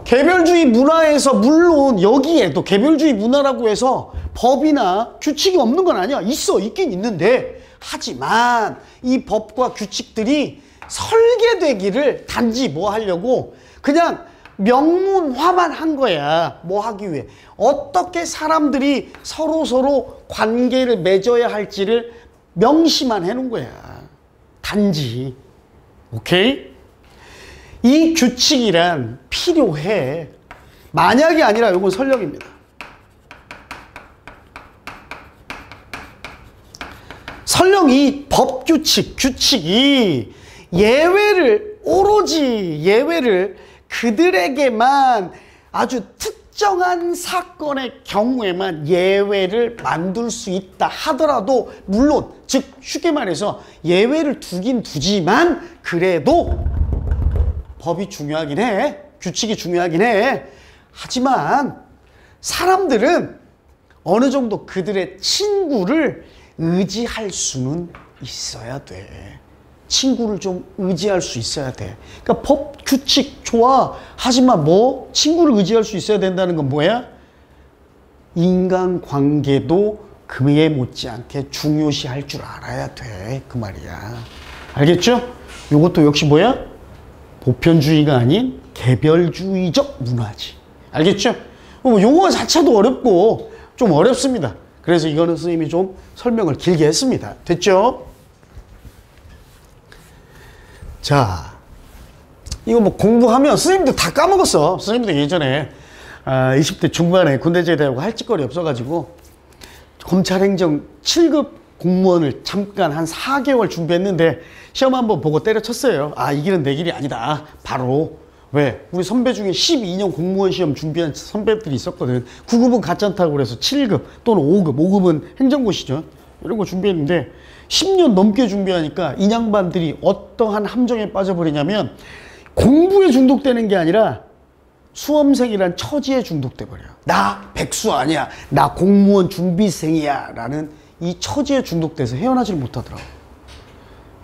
개별주의 문화에서 물론 여기에도 개별주의 문화라고 해서 법이나 규칙이 없는 건 아니야. 있긴 있는데, 하지만 이 법과 규칙들이 설계되기를 단지 뭐 하려고 그냥 명문화만 한 거야. 뭐 하기 위해. 어떻게 사람들이 서로 관계를 맺어야 할지를 명시만 해놓은 거야. 단지. 오케이? 이 규칙이란 필요해. 만약이 아니라 이건 설령입니다. 설령 이 규칙이 오로지 예외를 그들에게만 아주 특정한 사건의 경우에만 예외를 만들 수 있다 하더라도, 물론 즉 쉽게 말해서 예외를 두긴 두지만 그래도 법이 중요하긴 해. 규칙이 중요하긴 해. 하지만 사람들은 어느 정도 그들의 친구를 의지할 수는 있어야 돼. 친구를 좀 의지할 수 있어야 돼. 그러니까 법, 규칙 좋아. 하지만 뭐? 친구를 의지할 수 있어야 된다는 건 뭐야? 인간관계도 그에 못지않게 중요시할 줄 알아야 돼. 그 말이야. 알겠죠? 이것도 역시 뭐야? 보편주의가 아닌 개별주의적 문화지. 알겠죠? 용어 자체도 어렵고 좀 어렵습니다. 그래서 이거는 선생님이 좀 설명을 길게 했습니다. 됐죠? 자, 이거 뭐 공부하면 선생님도 다 까먹었어. 선생님도 예전에 20대 중반에 군대 제대하고 할 짓거리 없어가지고 검찰행정 7급 공무원을 잠깐 한 4개월 준비했는데 시험 한번 보고 때려쳤어요. 아, 이 길은 내 길이 아니다. 바로. 왜? 우리 선배 중에 12년 공무원 시험 준비한 선배들이 있었거든. 9급은 가짠다고 그래서 7급 또는 5급, 5급은 행정고시죠. 이런 거 준비했는데 10년 넘게 준비하니까 이 양반들이 어떠한 함정에 빠져버리냐면 공부에 중독되는 게 아니라 수험생이란 처지에 중독돼 버려요. 나 백수 아니야. 나 공무원 준비생이야. 라는 이 처지에 중독돼서 헤어나지를 못하더라고.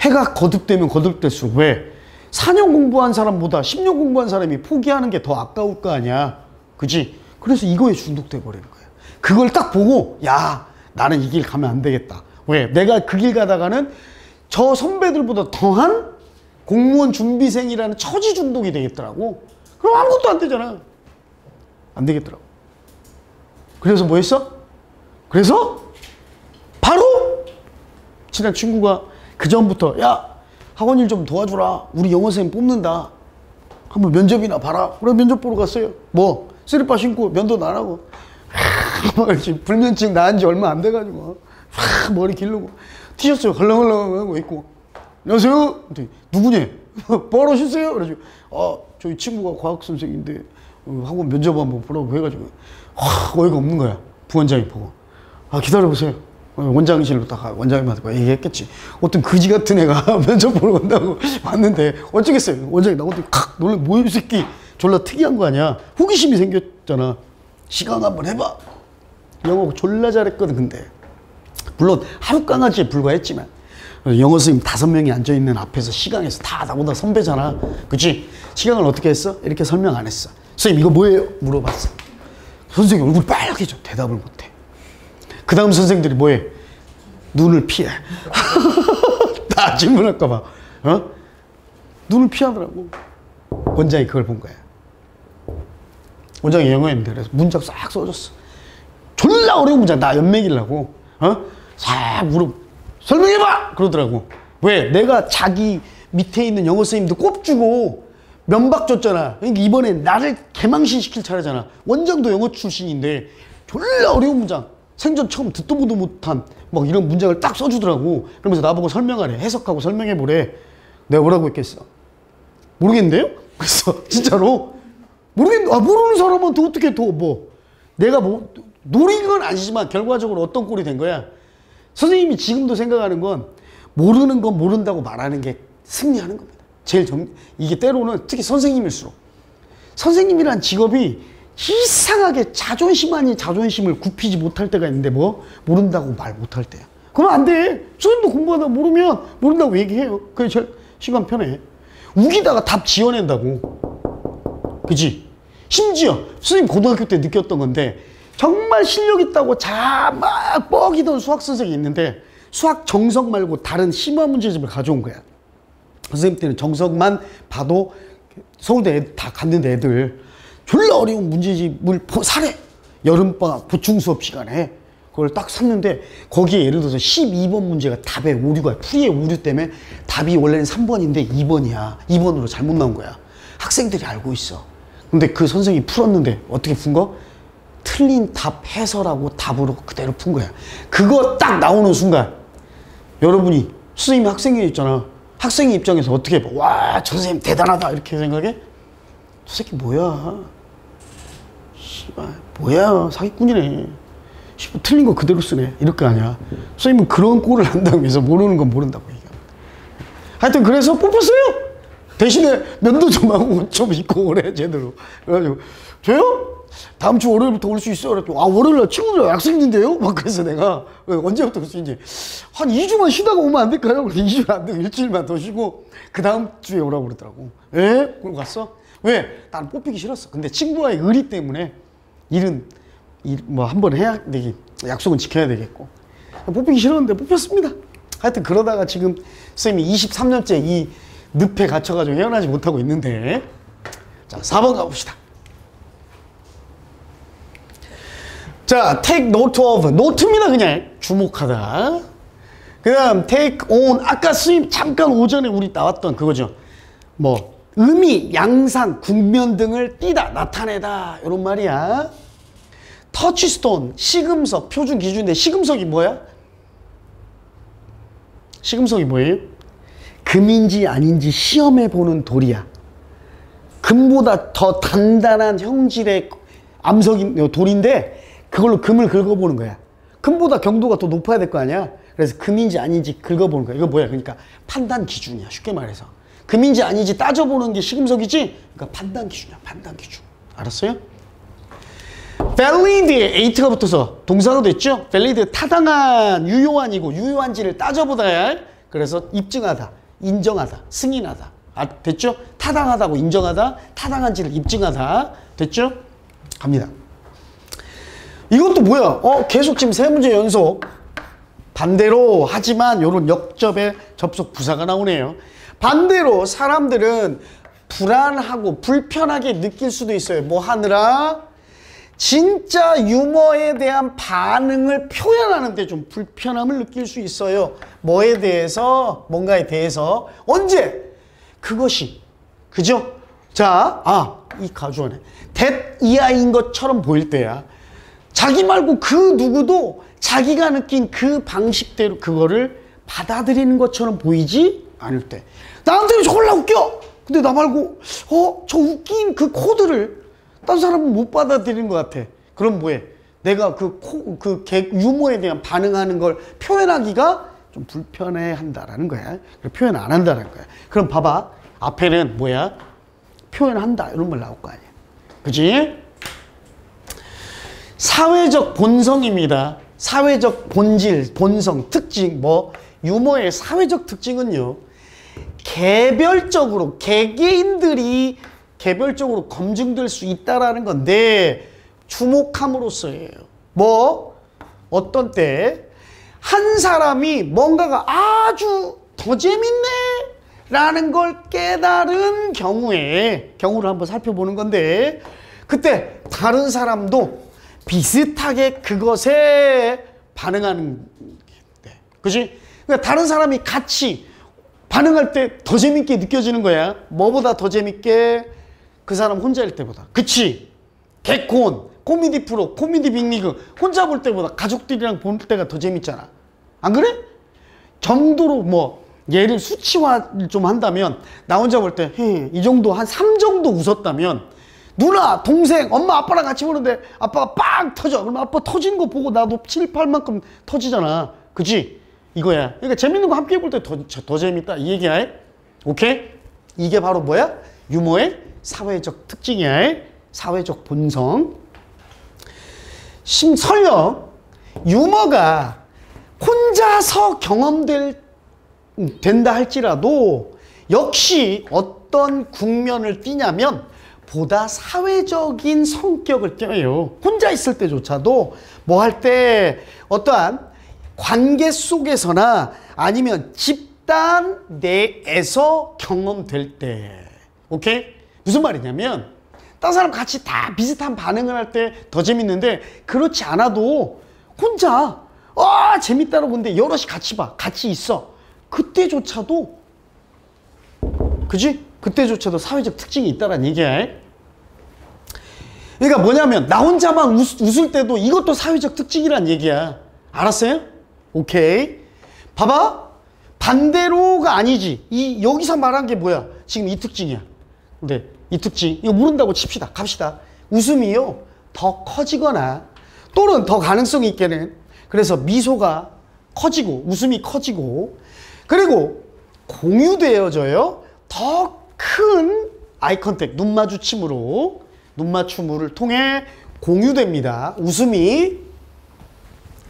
해가 거듭되면 거듭될수록 왜? 4년 공부한 사람보다 10년 공부한 사람이 포기하는 게 더 아까울 거 아니야. 그지? 그래서 이거에 중독돼 버리는 거야. 그걸 딱 보고 야, 나는 이 길 가면 안 되겠다. 왜? 내가 그 길 가다가는 저 선배들보다 더한 공무원 준비생이라는 처지 중독이 되겠더라고. 그럼 아무것도 안 되잖아. 안 되겠더라고. 그래서 뭐 했어? 그래서 바로 친한 친구가 그 전부터 야, 학원 일 좀 도와주라. 우리 영어 선생님 뽑는다. 한번 면접이나 봐라. 그래 면접 보러 갔어요. 뭐 쓰리빠 신고 면도 나라고. 불면증 나은 지 얼마 안 돼가지고 머리 기르고 티셔츠 헐렁헐렁하고 입고 안녕하세요. 누구냐? 벌어주세요. 그래가지고 저희 친구가 과학 선생인데 학원 면접 한번 보라고 해가지고 어이가 없는 거야. 부원장이 보고 기다려보세요. 원장실로 딱 원장님한테 얘기했겠지. 어떤 그지 같은 애가 면접 보러 간다고 왔는데 어쩌겠어요. 원장이 나한테 칵 놀래. 뭐야 이 새끼. 졸라 특이한 거 아니야. 호기심이 생겼잖아. 시간 한번 해봐. 영어 졸라 잘했거든. 근데 물론 하루 강아지에 불과했지만 영어 선생님 5명이 앉아있는 앞에서 시강에서 다 나보다 선배잖아. 그치? 시강을 어떻게 했어? 이렇게 설명 안 했어. 선생님 이거 뭐예요? 물어봤어. 선생님 얼굴 빨개져. 대답을 못해. 그 다음 선생들이 뭐해? 눈을 피해. 다 질문할까봐. 눈을 피하더라고. 원장이 그걸 본 거야. 원장이 영어였는데 그래서 문장 싹 써줬어. 졸라 어려운 문장. 나 연맥이려고. 싹 설명해봐! 그러더라고. 왜? 내가 자기 밑에 있는 영어 선생님도 꼽주고 면박 줬잖아. 그러니까 이번엔 나를 개망신시킬 차례잖아. 원장도 영어 출신인데 졸라 어려운 문장. 생전 처음 듣도 보도 못한 막 이런 문장을 딱 써주더라고. 그러면서 나보고 설명하래. 해석하고 설명해보래. 내가 뭐라고 했겠어? 모르겠는데요? 그래서 진짜로 모르겠는데 모르는 사람한테 어떻게 내가 뭐 노린 건 아니지만 결과적으로 어떤 꼴이 된 거야. 선생님이 지금도 생각하는 건 모르는 건 모른다고 말하는 게 승리하는 겁니다. 이게 때로는 특히 선생님일수록 선생님이란 직업이 이상하게 자존심 아닌 자존심을 굽히지 못할 때가 있는데 모른다고 말 못할 때야. 그러면 안 돼. 선생님도 공부하다 모르면 모른다고 얘기해요. 그게 제일 시간 편해. 우기다가 답 지어낸다고. 그치? 심지어 선생님 고등학교 때 느꼈던 건데 정말 실력 있다고 막 뻐기던 수학 선생님이 있는데 수학 정석 말고 다른 심화 문제집을 가져온 거야. 선생님 때는 정석만 봐도 서울대 다 갔는데 애들 졸라 어려운 문제집을 사래. 여름방학 보충 수업 시간에 그걸 딱 샀는데 거기에 예를 들어서 12번 문제가 답에 오류가 풀이의 오류 때문에 답이 원래는 3번인데 2번이야. 2번으로 잘못 나온 거야. 학생들이 알고 있어. 근데 그 선생님이 풀었는데 어떻게 푼 거? 틀린 답 해설하고 답으로 그대로 푼 거야. 그거 딱 나오는 순간 여러분이 선생님이 학생이 있잖아. 학생의 입장에서 어떻게 봐? 와, 저 선생님 대단하다 이렇게 생각해? 저 새끼 뭐야? 씨발 뭐야? 사기꾼이네. 씨발 틀린 거 그대로 쓰네. 이럴 거 아니야. 선생님은 그런 꼴을 한다고 해서 모르는 건 모른다고 얘기합니다. 하여튼 그래서 뽑혔어요. 대신에 면도 좀 하고 좀 입고 오래 제대로. 그래가지고 저요? 다음 주 월요일부터 올 수 있어요. 그랬더니 월요일날 친구들 약속 있는데요? 막 그래서 내가 언제부터 올 수 있는지 한 2주만 쉬다가 오면 안 될까요? 그래서 2주는 안 되고 일주일만 더 쉬고 그 다음 주에 오라고 그러더라고. 에? 그럼 갔어? 왜? 나는 뽑히기 싫었어. 근데 친구와의 의리 때문에 일은 뭐 한 번 해야 되기 약속은 지켜야 되겠고 뽑히기 싫었는데 뽑혔습니다. 하여튼 그러다가 지금 선생님이 23년째 이 늪에 갇혀가지고 헤어나지 못하고 있는데. 자, 4번 가봅시다. 자, take note of. 노트입니다, 그냥. 주목하다. 그 다음, take on. 아까 스님 잠깐 오전에 우리 나왔던 그거죠. 뭐, 의미, 양상, 국면 등을 띠다, 나타내다. 이런 말이야. 터치스톤, 시금석, 표준 기준인데 시금석이 뭐야? 시금석이 뭐예요? 금인지 아닌지 시험해 보는 돌이야. 금보다 더 단단한 형질의 암석인 돌인데 그걸로 금을 긁어보는 거야. 금보다 경도가 더 높아야 될 거 아니야. 그래서 금인지 아닌지 긁어보는 거야. 이거 뭐야? 그러니까 판단 기준이야. 쉽게 말해서. 금인지 아닌지 따져보는 게 시금석이지? 그러니까 판단 기준이야. 판단 기준. 알았어요? valid에 a가 붙어서 동사가 됐죠? valid 타당한, 유효한이고 유효한지를 따져보다야. 그래서 입증하다, 인정하다, 승인하다. 아, 됐죠? 타당하다고 인정하다, 타당한지를 입증하다. 됐죠? 갑니다. 이것도 뭐야? 계속 지금 세 문제 연속. 반대로 하지만 요런 역접의 접속 부사가 나오네요. 반대로 사람들은 불안하고 불편하게 느낄 수도 있어요. 뭐 하느라? 진짜 유머에 대한 반응을 표현하는데 좀 불편함을 느낄 수 있어요. 뭐에 대해서? 뭔가에 대해서. 언제? 그것이. 그죠? 자, 이 가주어네. that 이하인 것처럼 보일 때야. 자기 말고 그 누구도 자기가 느낀 그 방식대로 그거를 받아들이는 것처럼 보이지 않을 때. 나한테는 졸라 웃겨! 근데 나 말고, 저 웃긴 그 코드를 딴 사람은 못 받아들이는 것 같아. 그럼 뭐해? 내가 유머에 대한 반응하는 걸 표현하기가 좀 불편해 한다라는 거야. 표현 안 한다는 거야. 그럼 봐봐. 앞에는 뭐야? 표현한다. 이런 말 나올 거 아니야. 그치? 사회적 본성입니다. 사회적 본질, 본성, 특징. 뭐, 유머의 사회적 특징은요. 개별적으로, 개개인들이 개별적으로 검증될 수 있다라는 건데 주목함으로써예요. 뭐 어떤 때 한 사람이 뭔가가 아주 더 재밌네 라는 걸 깨달은 경우를 한번 살펴보는 건데 그때 다른 사람도 비슷하게 그것에 반응하는 때, 그치? 그러니까 다른 사람이 같이 반응할 때 더 재밌게 느껴지는 거야. 뭐보다 더 재밌게? 그 사람 혼자일 때보다. 그치? 개콘, 코미디 프로, 코미디 빅리그 혼자 볼 때보다 가족들이랑 볼 때가 더 재밌잖아. 안 그래? 정도로 뭐 얘를 수치화를 좀 한다면 나 혼자 볼 때 이 정도 한 3 정도 웃었다면 누나, 동생, 엄마, 아빠랑 같이 보는데 아빠가 빵 터져. 그러면 아빠 터진 거 보고 나도 7, 8만큼 터지잖아. 그치? 이거야. 그러니까 재밌는 거 함께 볼 때 더 재밌다. 이 얘기야. 오케이? 이게 바로 뭐야? 유머의 사회적 특징이야. 사회적 본성. 설령 유머가 혼자서 된다 할지라도 역시 어떤 국면을 띠냐면 보다 사회적인 성격을 띠어요. 혼자 있을 때조차도 뭐 할 때 어떠한 관계 속에서나 아니면 집단 내에서 경험될 때. 오케이? 무슨 말이냐면 다른 사람 같이 다 비슷한 반응을 할 때 더 재밌는데 그렇지 않아도 혼자 재밌다고 보는데 여럿이 같이 봐. 같이 있어. 그때조차도 그지? 그때조차도 사회적 특징이 있다는 얘기야. 그러니까 뭐냐면 나 혼자만 웃을 때도 이것도 사회적 특징이란 얘기야. 알았어요? 오케이. 봐봐. 반대로가 아니지. 여기서 말한 게 뭐야? 지금 이 특징이야. 근데 이 특징 이거 모른다고 칩시다. 갑시다. 웃음이요 더 커지거나 또는 더 가능성이 있게는 그래서 미소가 커지고 웃음이 커지고 그리고 공유되어져요. 더 큰 아이 컨택 눈 마주침으로 눈 맞춤을 통해 공유됩니다. 웃음이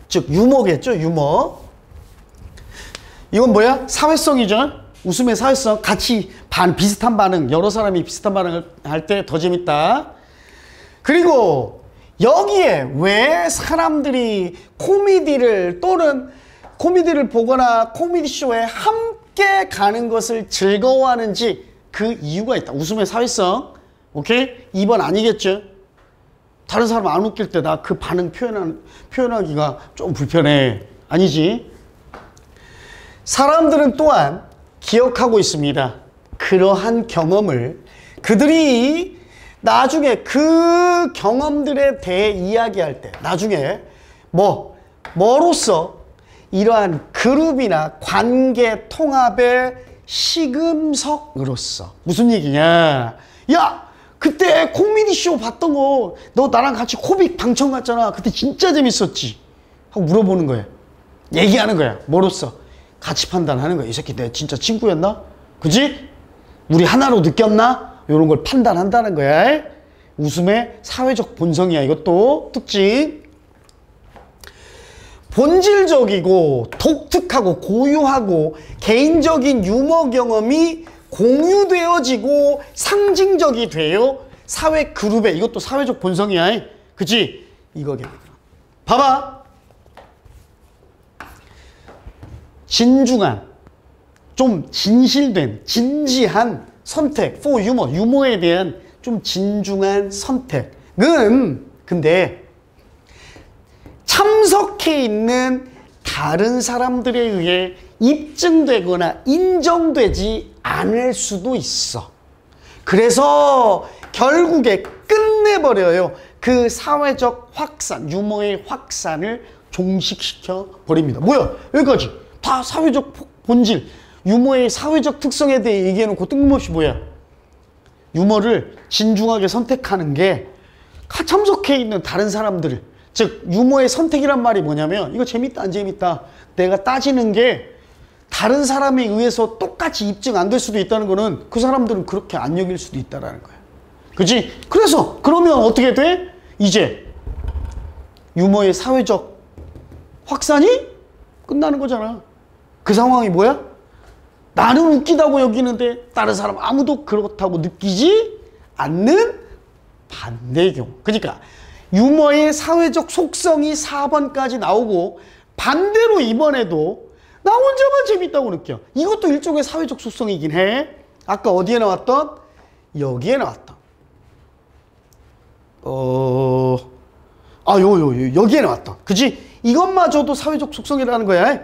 즉 유머겠죠. 유머. 이건 뭐야? 사회성이죠. 웃음의 사회성. 같이 비슷한 반응, 여러 사람이 비슷한 반응을 할 때 더 재밌다. 그리고 여기에 왜 사람들이 코미디를 또는 코미디를 보거나 코미디 쇼에 함께 가는 것을 즐거워하는지 그 이유가 있다. 웃음의 사회성. 오케이? 2번 아니겠죠? 다른 사람 안 웃길 때 나 그 반응 표현하기가 좀 불편해. 아니지? 사람들은 또한 기억하고 있습니다. 그러한 경험을 그들이 나중에 그 경험들에 대해 이야기할 때 나중에 뭐로써 이러한 그룹이나 관계 통합의 시금석으로서 무슨 얘기냐? 야, 그때 코미디 쇼 봤던 거 너 나랑 같이 코빅 방청 갔잖아. 그때 진짜 재밌었지. 하고 물어보는 거야. 얘기하는 거야. 뭐로써? 가치 판단하는 거야. 이 새끼 내 진짜 친구였나? 그지? 우리 하나로 느꼈나? 이런 걸 판단한다는 거야. 웃음의 사회적 본성이야. 이것도 특징. 본질적이고 독특하고 고유하고 개인적인 유머 경험이 공유되어지고 상징적이 돼요. 사회 그룹에. 이것도 사회적 본성이야. 그치? 이거겠다. 봐봐. 진중한, 좀 진실된, 진지한 선택. for 유머. 유머에 대한 좀 진중한 선택은 근데 참석해 있는 다른 사람들에 의해 입증되거나 인정되지 않을 수도 있어. 그래서 결국에 끝내버려요. 그 사회적 확산, 유머의 확산을 종식시켜 버립니다. 뭐야? 여기까지 다 사회적 본질, 유머의 사회적 특성에 대해 얘기해놓고 뜬금없이 뭐야? 유머를 진중하게 선택하는 게 참석해 있는 다른 사람들을, 즉 유머의 선택이란 말이 뭐냐면 이거 재밌다 안 재밌다 내가 따지는 게 다른 사람에 의해서 똑같이 입증 안 될 수도 있다는 거는 그 사람들은 그렇게 안 여길 수도 있다는 거야. 그치? 그래서 그러면 어떻게 돼? 이제 유머의 사회적 확산이 끝나는 거잖아. 그 상황이 뭐야? 나는 웃기다고 여기는데 다른 사람 아무도 그렇다고 느끼지 않는 반대의 경우. 그러니까 유머의 사회적 속성이 4번까지 나오고 반대로 이번에도 나 혼자만 재밌다고 느껴. 이것도 일종의 사회적 속성이긴 해. 아까 어디에 나왔던? 여기에 나왔던. 여기에 나왔던. 그치? 이것마저도 사회적 속성이라는 거야.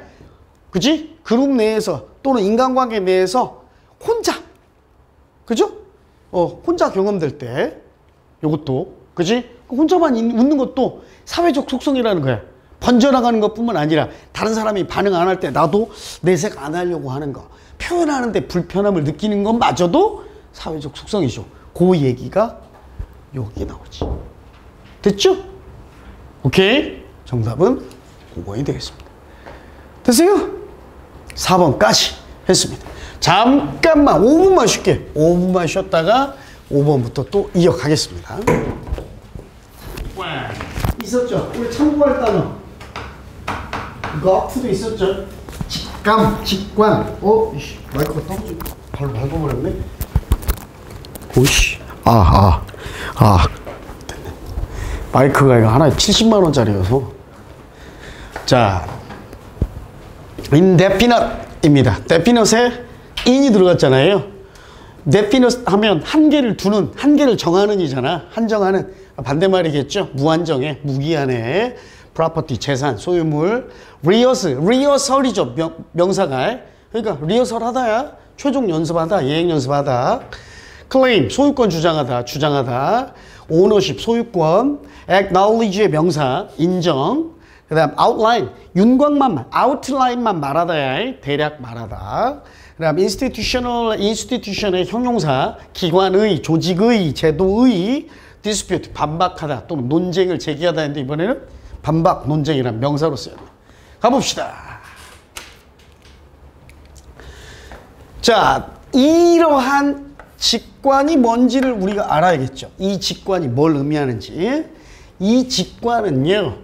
그치? 그룹 내에서 또는 인간관계 내에서 혼자. 그죠? 혼자 경험될 때. 요것도. 그치? 혼자만 웃는 것도 사회적 속성이라는 거야. 번져나가는 것뿐만 아니라 다른 사람이 반응 안 할 때 나도 내색 안 하려고 하는 거, 표현하는데 불편함을 느끼는 것마저도 사회적 속성이죠. 그 얘기가 여기에 나오지. 됐죠? 오케이? 정답은 5번이 되겠습니다. 됐어요? 4번까지 했습니다. 잠깐만 5분만 쉴게. 5분만 쉬었다가 5번부터 또 이어가겠습니다. 있었죠? 우리 참고할 단어 거프도 있었죠? 직감, 직관. 마이크가 떨어지고 바로 밟아버렸네. 오씨. 됐네. 마이크가 이거 하나에 70만원짜리여서. 자, indefinite입니다. definite에 in이 들어갔잖아요. definite 하면 한계를 두는, 한계를 정하는 이잖아. 한정하는. 반대말이겠죠. 무한정의, 무기한의 property, 재산, 소유물. 리허설이죠. 명사가. 그러니까 리허설 하다야. 최종 연습하다, 예행 연습하다. claim, 소유권 주장하다. ownership, 소유권. acknowledge의 명사, 인정. 그 다음 outline, outline만 말하다야. 대략 말하다. 그 다음 institution의 형용사, 기관의, 조직의, 제도의. dispute, 반박하다 또는 논쟁을 제기하다 했는데 이번에는 반박, 논쟁이란 명사로 써요. 가봅시다. 자, 이러한 직관이 뭔지를 우리가 알아야겠죠. 이 직관이 뭘 의미하는지. 이 직관은요,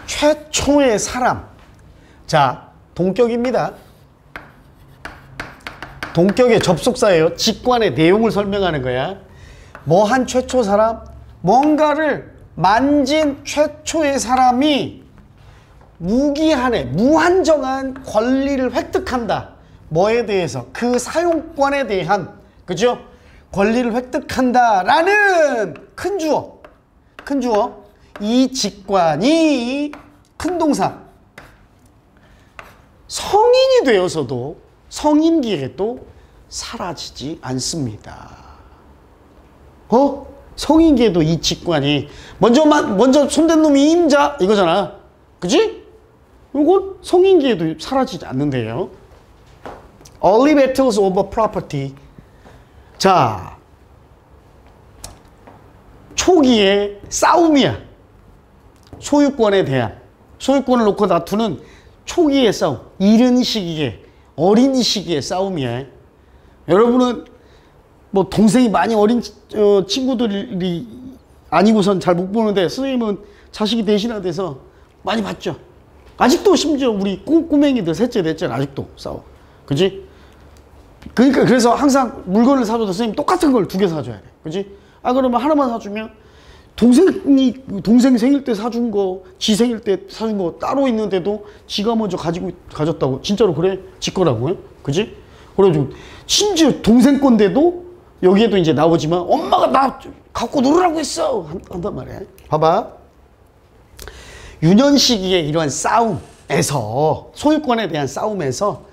최초의 사람. 자, 동격입니다. 동격의 접속사예요. 직관의 내용을 설명하는 거야. 뭐한 최초 사람? 뭔가를 만진 최초의 사람이 무기한의 무한정한 권리를 획득한다. 뭐에 대해서? 그 사용권에 대한, 그죠? 권리를 획득한다라는 큰 주어. 큰 주어. 이 직관이 큰 동사. 성인이 되어서도 성인기에도 사라지지 않습니다. 성인기에도 이 직관이 먼저 손댄 놈이 임자 이거잖아. 그지? 이건 성인기에도 사라지지 않는데요. Early battles over property. 자, 초기의 싸움이야. 소유권에 대한, 소유권을 놓고 다투는 초기의 싸움. 이른 시기에, 어린 시기의 싸움이야. 여러분은 뭐 동생이 많이 어린 친구들이 아니고선 잘 못 보는데 선생님은 자식이 대신화 돼서 많이 봤죠. 아직도 심지어 우리 꼬맹이들 셋째 넷째는 아직도 싸워. 그지? 그러니까 그래서 항상 물건을 사줘도 선생님 똑같은 걸 2개 사줘야 돼. 그지? 그러면 하나만 사주면 동생 생일 때 사준 거, 지 생일 때 사준 거 따로 있는데도 지가 먼저 가졌다고. 진짜로 그래? 지 거라고요? 그지? 그래가지고 심지어 동생 건데도 여기에도 이제 나오지만 엄마가 나 갖고 놀으라고 했어! 한단 말이야. 봐봐. 유년 시기에 이러한 싸움에서, 소유권에 대한 싸움에서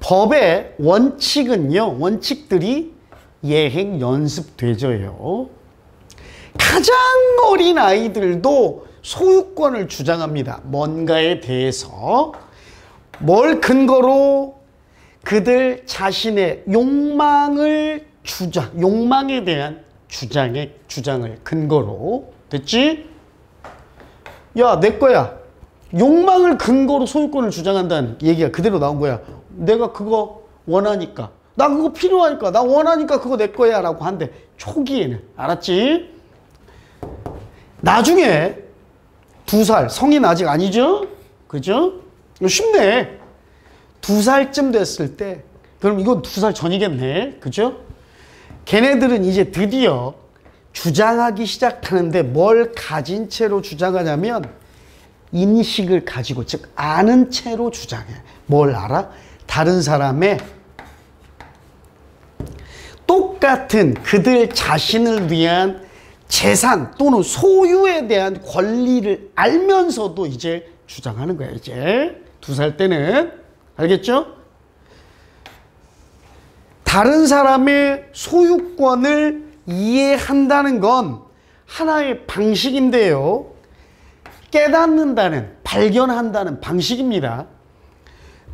법의 원칙은요, 원칙들이 예행 연습되져요. 가장 어린 아이들도 소유권을 주장합니다. 뭔가에 대해서. 뭘 근거로? 그들 자신의 욕망을 욕망에 대한 주장을 근거로. 됐지? 야, 내 거야. 욕망을 근거로 소유권을 주장한다는 얘기가 그대로 나온 거야. 내가 그거 원하니까. 나 그거 필요하니까. 나 원하니까 그거 내 거야. 라고 한대. 초기에는. 알았지? 나중에 2살, 성인 아직 아니죠? 그죠? 이거 쉽네. 2살쯤 됐을 때, 그럼 이건 2살 전이겠네. 그죠? 걔네들은 이제 드디어 주장하기 시작하는데 뭘 가진 채로 주장하냐면 인식을 가지고, 즉 아는 채로 주장해. 뭘 알아? 다른 사람의 똑같은 그들 자신을 위한 재산 또는 소유에 대한 권리를 알면서도 이제 주장하는 거야. 이제 2살 때는. 알겠죠? 다른 사람의 소유권을 이해한다는 건 하나의 방식인데요. 깨닫는다는, 발견한다는 방식입니다.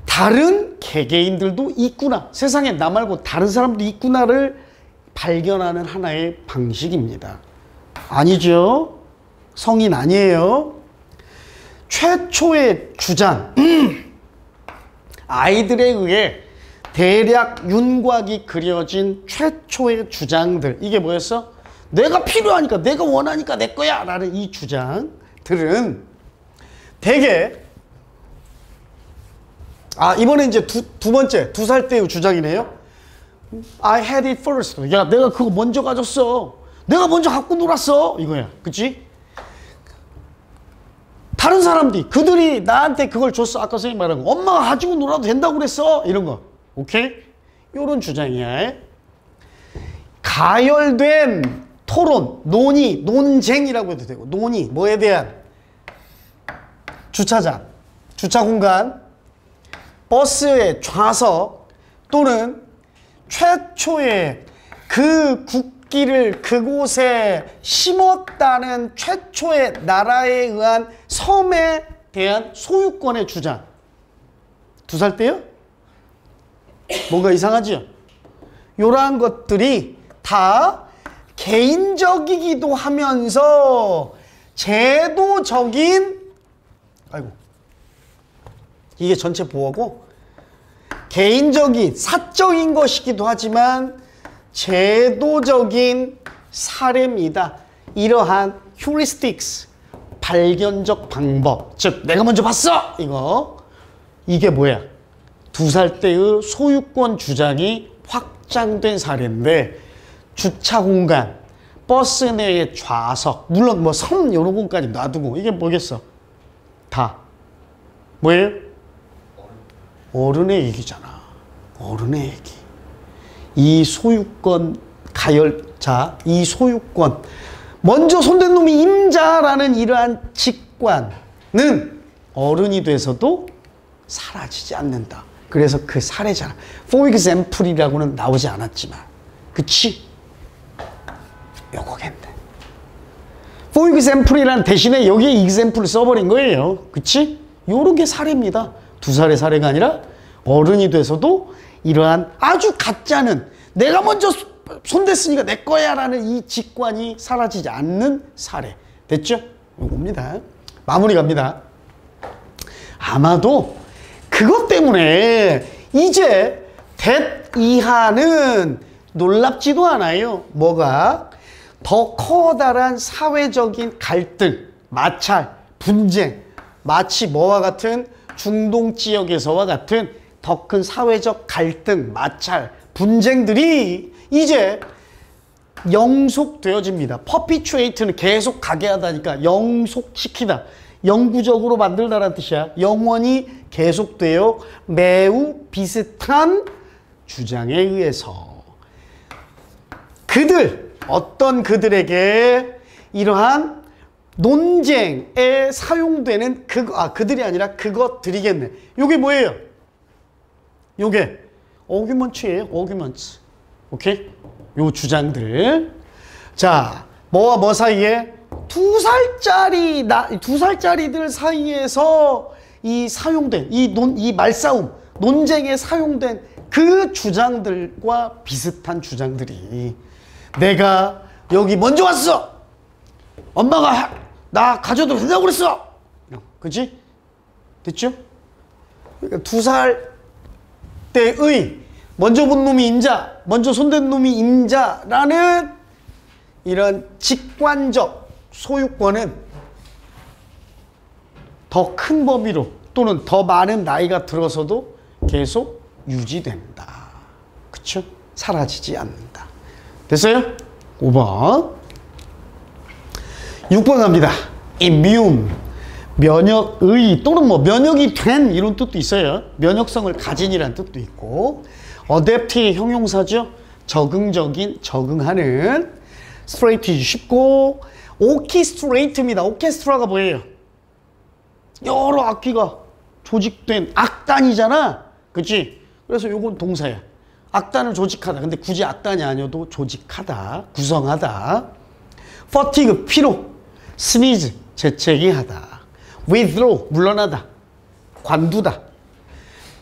다른 개개인들도 있구나. 세상에 나 말고 다른 사람도 있구나를 발견하는 하나의 방식입니다. 아니죠? 성인 아니에요? 최초의 주장. 아이들에 의해 대략 윤곽이 그려진 최초의 주장들. 이게 뭐였어? 내가 필요하니까, 내가 원하니까 내 거야! 라는 이 주장들은 대개, 이번에 이제 두 번째, 2살 때의 주장이네요. I had it first. 야, 내가 그거 먼저 가졌어. 내가 먼저 갖고 놀았어. 이거야. 그치? 다른 사람들이, 그들이 나한테 그걸 줬어. 아까 선생님 말한 거. 엄마가 가지고 놀아도 된다고 그랬어. 이런 거. 오케이? 요런 주장이야. 가열된 토론, 논의, 논쟁이라고 해도 되고. 논의, 뭐에 대한? 주차장, 주차 공간, 버스의 좌석, 또는 최초의 그 국기를 그곳에 심었다는 최초의 나라에 의한 섬에 대한 소유권의 주장. 2살 때요? 뭔가 이상하죠? 이러한 것들이 다 개인적이기도 하면서 제도적인, 이게 전체 보호고, 개인적인, 사적인 것이기도 하지만 제도적인 사례입니다. 이러한 휴리스틱스, 발견적 방법, 즉 내가 먼저 봤어! 이게 뭐야? 2살 때의 소유권 주장이 확장된 사례인데, 주차 공간, 버스 내의 좌석, 물론 뭐 섬 이런 곳까지 놔두고, 이게 뭐겠어? 다 뭐예요? 어른의 얘기잖아. 어른의 얘기. 이 소유권 가열자, 이 소유권, 먼저 손댄 놈이 임자라는 이러한 직관은 어른이 돼서도 사라지지 않는다. 그래서 그 사례잖아. For example이라고는 나오지 않았지만, 그치? 요거겠네. For example이란 대신에 여기에 example을 써버린 거예요. 그치? 요런 게 사례입니다. 2살의 사례가 아니라 어른이 돼서도 이러한 아주 가짜는 내가 먼저 손댔으니까 내 거야 라는 이 직관이 사라지지 않는 사례. 됐죠? 요겁니다. 마무리 갑니다. 아마도 그것 때문에 이제 대 이하는 놀랍지도 않아요. 뭐가? 더 커다란 사회적인 갈등, 마찰, 분쟁, 마치 뭐와 같은 중동 지역에서와 같은 더 큰 사회적 갈등, 마찰, 분쟁들이 이제 영속되어집니다. perpetuate는 계속 가게 하다니까 영속시키다. 영구적으로 만들다라는 뜻이야. 영원히 계속되어 매우 비슷한 주장에 의해서 어떤 그들에게 이러한 논쟁에 사용되는 그들이 아니라 그것들이겠네. 요게 뭐예요? 요게 arguments예요. arguments. 오케이? 요 주장들. 자, 뭐와 뭐 사이에? 2살짜리들 사이에서 이 사용된 이 말싸움, 논쟁에 사용된 그 주장들과 비슷한 주장들이 내가 여기 먼저 왔어. 엄마가 나 가져도 된다고 그랬어. 그치? 됐죠? 그러니까 2살 때의 먼저 본 놈이 임자, 먼저 손댄 놈이 임자라는 이런 직관적 소유권은 더 큰 범위로 또는 더 많은 나이가 들어서도 계속 유지된다. 그쵸? 사라지지 않는다. 됐어요? 5번. 6번 갑니다. immune. 면역의 또는 뭐 면역이 된 이런 뜻도 있어요. 면역성을 가진이라는 뜻도 있고. adapt의 형용사죠. 적응적인, 적응하는. straight이 쉽고. orchestrate입니다. orchestra가 뭐예요? 여러 악기가 조직된 악단이잖아. 그치? 그래서 요건 동사야. 악단을 조직하다. 근데 굳이 악단이 아니어도 조직하다. 구성하다. fatigue, 피로. sneeze, 재채기 하다. withdraw, 물러나다. 관두다.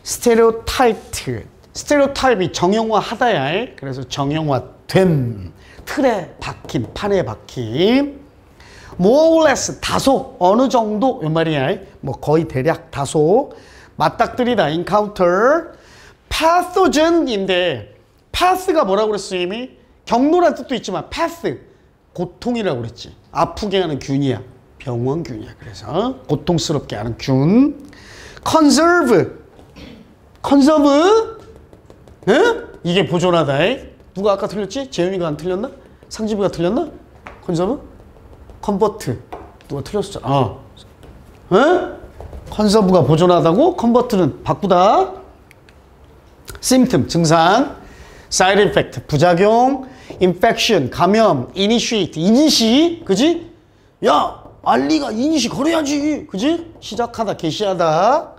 stereotype. stereotype이 정형화하다야. 그래서 정형화됨. 틀에 박힌, 판에 박힌. more or less, 다소, 어느 정도, 이 말이야. 뭐 거의 대략 다소. 맞닥뜨리다, encounter. pathogen인데, path가 뭐라고 그랬어, 이미? 경로란 뜻도 있지만, path, 고통이라고 그랬지. 아프게 하는 균이야. 병원균이야. 그래서 고통스럽게 하는 균. conserve. conserve? 에? 이게 보존하다. 누가 아까 틀렸지? 재윤이가 안 틀렸나? 상집이가 틀렸나? conserve? convert. 누가 틀렸었잖아. conserve가 보존하다고? convert는 바꾸다. symptom, 증상. side effect, 부작용. infection, 감염. initiate, initiate. 그지? 야, 알리가 이니시 걸어야지. 그지? 시작하다, 개시하다.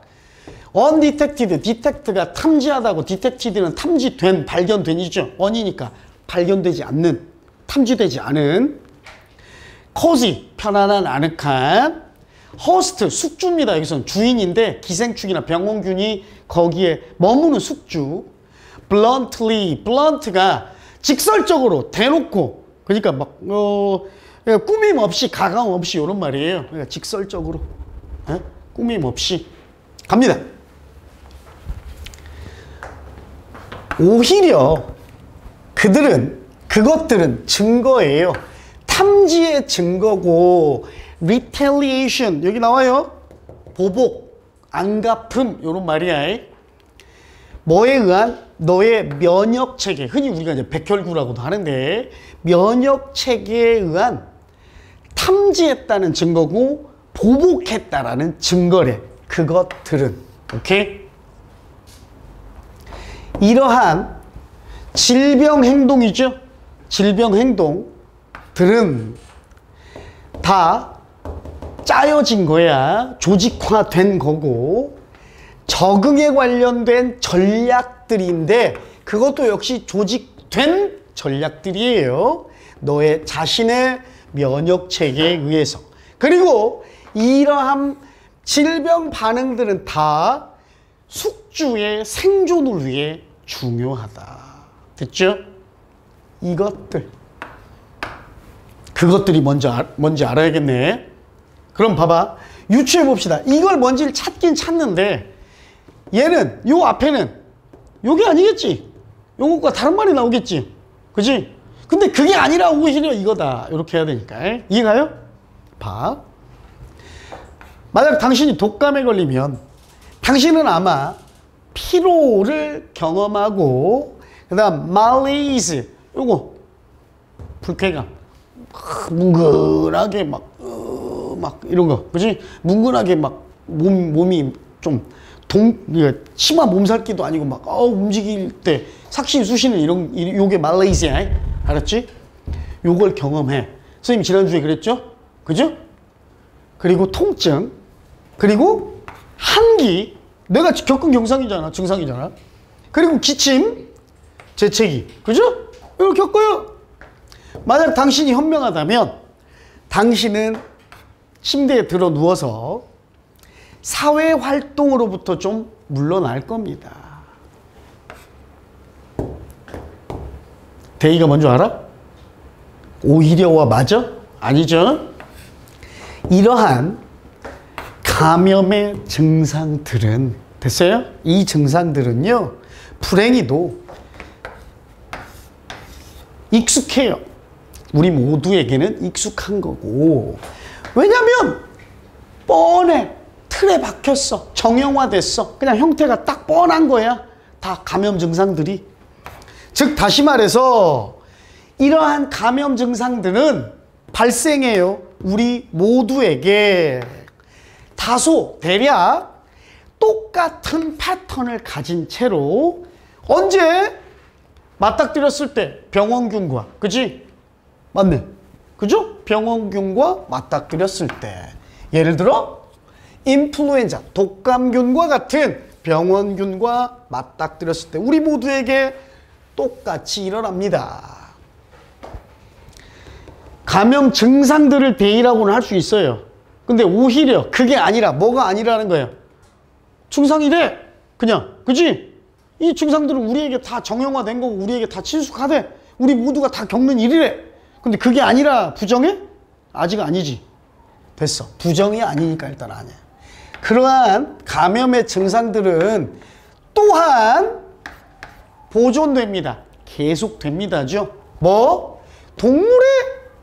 undetected, detect가 탐지하다고, detected는 탐지된, 발견된이죠. on이니까 발견되지 않는, 탐지되지 않은. cozy, 편안한, 아늑한. host, 숙주입니다. 여기서는 주인인데 기생충이나 병원균이 거기에 머무는 숙주. bluntly, blunt가 직설적으로 대놓고, 그러니까 막 꾸밈 없이, 가감 없이 이런 말이에요. 그러니까 직설적으로, 꾸밈 없이 갑니다. 오히려 그것들은 증거예요. 탐지의 증거고, retaliation 여기 나와요. 보복, 안갚음 이런 말이야. 뭐에 의한? 너의 면역 체계, 흔히 우리가 이제 백혈구라고도 하는데, 면역 체계에 의한 탐지했다는 증거고 보복했다라는 증거래. 그것들은. 오케이? 이러한 질병 행동이죠. 질병 행동들은 다 짜여진 거야. 조직화된 거고 적응에 관련된 전략들인데 그것도 역시 조직된 전략들이에요. 너의 자신의 면역 체계에 의해서. 그리고 이러한 질병 반응들은 다 숙주의 생존을 위해 중요하다. 됐죠? 그것들이 뭔지 알아야겠네. 그럼 봐봐. 유추해 봅시다. 이걸 뭔지를 찾긴 찾는데 얘는 요 앞에는 요게 아니겠지. 요것과 다른 말이 나오겠지. 그지? 근데 그게 아니라 오히려 이거다. 이렇게 해야 되니까. 이해가요? 봐. 만약 당신이 독감에 걸리면 당신은 아마 피로를 경험하고 그 다음 malaise 요거 불쾌감 뭉근하게 막 이런 거 그지? 뭉근하게 막 몸이 좀 심한 몸살기도 아니고 막 움직일 때 삭신 수시는 요게 말레이시아야. 알았지? 요걸 경험해. 선생님 지난주에 그랬죠? 그죠? 그리고 통증 그리고 한기 내가 겪은 증상이잖아. 그리고 기침 재채기 그죠? 이걸 겪어요. 만약 당신이 현명하다면 당신은 침대에 들어 누워서 사회활동으로부터 좀 물러날 겁니다. 대의가 뭔지 알아? 오히려와 맞아? 아니죠? 이러한 감염의 증상들은 됐어요? 이 증상들은요 불행히도 익숙해요. 우리 모두에게는 익숙한 거고 왜냐면 뻔해. 틀에 박혔어. 정형화됐어. 그냥 형태가 딱 뻔한 거야. 다 감염 증상들이. 즉 다시 말해서 이러한 감염 증상들은 발생해요. 우리 모두에게 다소 대략 똑같은 패턴을 가진 채로 언제 맞닥뜨렸을 때 병원균과 그지? 맞네. 그죠? 병원균과 맞닥뜨렸을 때 예를 들어 인플루엔자, 독감균과 같은 병원균과 맞닥뜨렸을 때 우리 모두에게 똑같이 일어납니다. 감염 증상들을 대의라고는 할 수 있어요. 근데 오히려 그게 아니라 뭐가 아니라는 거예요. 증상이래. 그냥. 그지? 이 증상들은 우리에게 다 정형화된 거고 우리에게 다 친숙하대. 우리 모두가 다 겪는 일이래. 근데 그게 아니라 부정해? 아직 아니지. 됐어. 부정이 아니니까 일단 아니야. 그러한 감염의 증상들은 또한 보존됩니다. 계속됩니다죠. 뭐? 동물의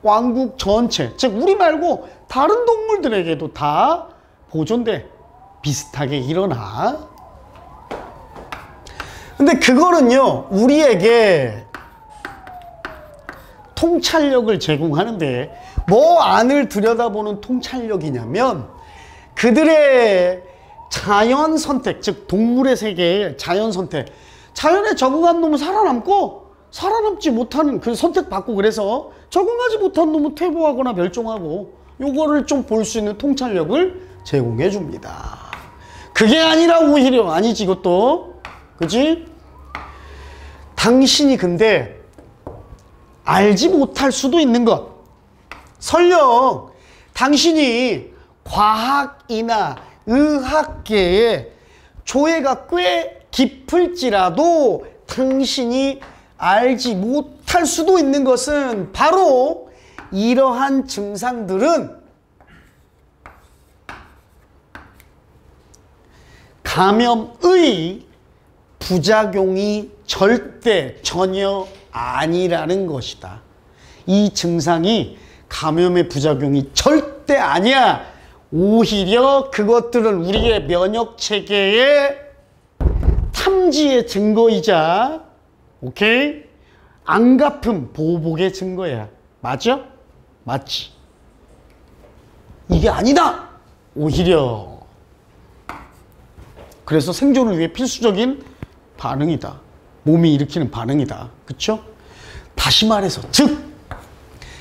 왕국 전체, 즉 우리 말고 다른 동물들에게도 다 보존돼. 비슷하게 일어나. 근데 그거는요 우리에게 통찰력을 제공하는데 뭐 안을 들여다보는 통찰력이냐면 그들의 자연 선택, 즉 동물의 세계의 자연 선택. 자연에 적응한 놈은 살아남고 살아남지 못하는 그 선택받고 그래서 적응하지 못한 놈은 퇴보하거나 멸종하고 요거를 좀 볼 수 있는 통찰력을 제공해 줍니다. 그게 아니라 오히려 아니지 이것도. 그지? 당신이 근데 알지 못할 수도 있는 것. 설령 당신이 과학이나 의학계에 조예가 꽤 깊을지라도 당신이 알지 못할 수도 있는 것은 바로 이러한 증상들은 감염의 부작용이 절대 전혀 아니라는 것이다. 이 증상이 감염의 부작용이 절대 아니야. 오히려 그것들은 우리의 면역 체계의 탐지의 증거이자 오케이? 안갚음 보복의 증거야. 맞아? 맞지? 이게 아니다. 오히려 그래서 생존을 위해 필수적인 반응이다. 몸이 일으키는 반응이다. 그쵸? 다시 말해서 즉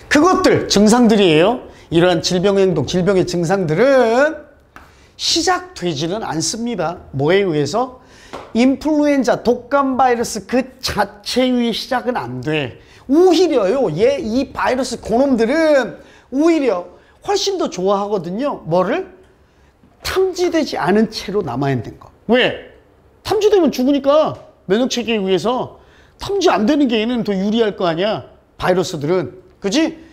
그것들 증상들이에요. 이러한 질병의 증상들은 시작되지는 않습니다. 뭐에 의해서? 인플루엔자, 독감 바이러스 그 자체에 의해 시작은 안 돼. 오히려요, 이 바이러스 그놈들은 오히려 훨씬 더 좋아하거든요. 뭐를? 탐지되지 않은 채로 남아있는 거. 왜? 탐지되면 죽으니까 면역체계에 의해서 탐지 안 되는 게 얘는 더 유리할 거 아니야. 바이러스들은. 그지?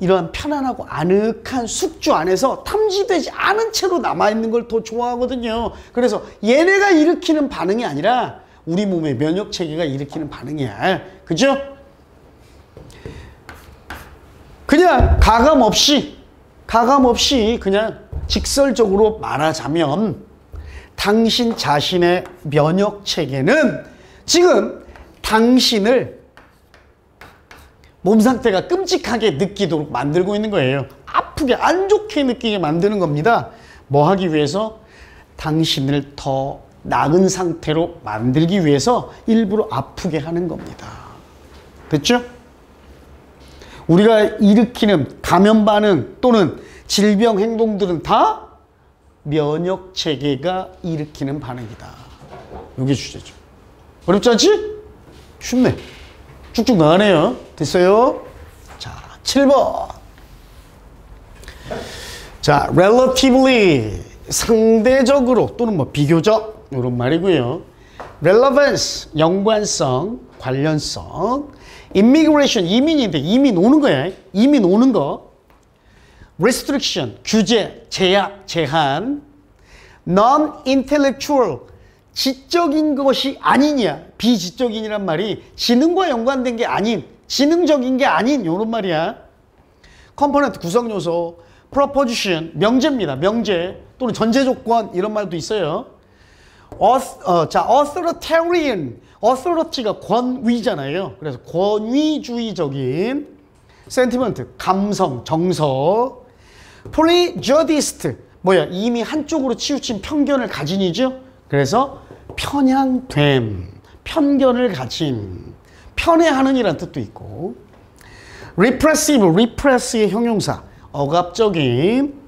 이러한 편안하고 아늑한 숙주 안에서 탐지되지 않은 채로 남아있는 걸 더 좋아하거든요. 그래서 얘네가 일으키는 반응이 아니라 우리 몸의 면역체계가 일으키는 반응이야. 그죠? 그냥 가감 없이 그냥 직설적으로 말하자면 당신 자신의 면역체계는 지금 당신을 몸 상태가 끔찍하게 느끼도록 만들고 있는 거예요. 아프게 안 좋게 느끼게 만드는 겁니다. 뭐 하기 위해서? 당신을 더 나은 상태로 만들기 위해서 일부러 아프게 하는 겁니다. 됐죠? 우리가 일으키는 감염 반응 또는 질병 행동들은 다 면역체계가 일으키는 반응이다. 이게 주제죠. 어렵지 않지? 쉽네. 쭉쭉 나가네요. 됐어요? 자, 7번. 자, relatively, 상대적으로 또는 뭐 비교적 이런 말이고요. relevance, 연관성, 관련성. immigration, 이민인데 이민 오는 거야. 이민 오는 거. restriction, 규제, 제약, 제한. non-intellectual, 지적인 것이 아니냐, 비지적인이란 말이 지능과 연관된 게 아닌, 지능적인 게 아닌 이런 말이야. 컴포넌트, 구성요소, proposition, 명제입니다. 명제 또는 전제조건 이런 말도 있어요. 자, authoritarian, authority가 권위잖아요. 그래서 권위주의적인. sentiment, 감성, 정서. prejudiced, 뭐야, 이미 한쪽으로 치우친 편견을 가진이죠. 그래서 편향됨, 편견을 가진, 편애하는 이란 뜻도 있고. repressive, repress의 형용사, 억압적인.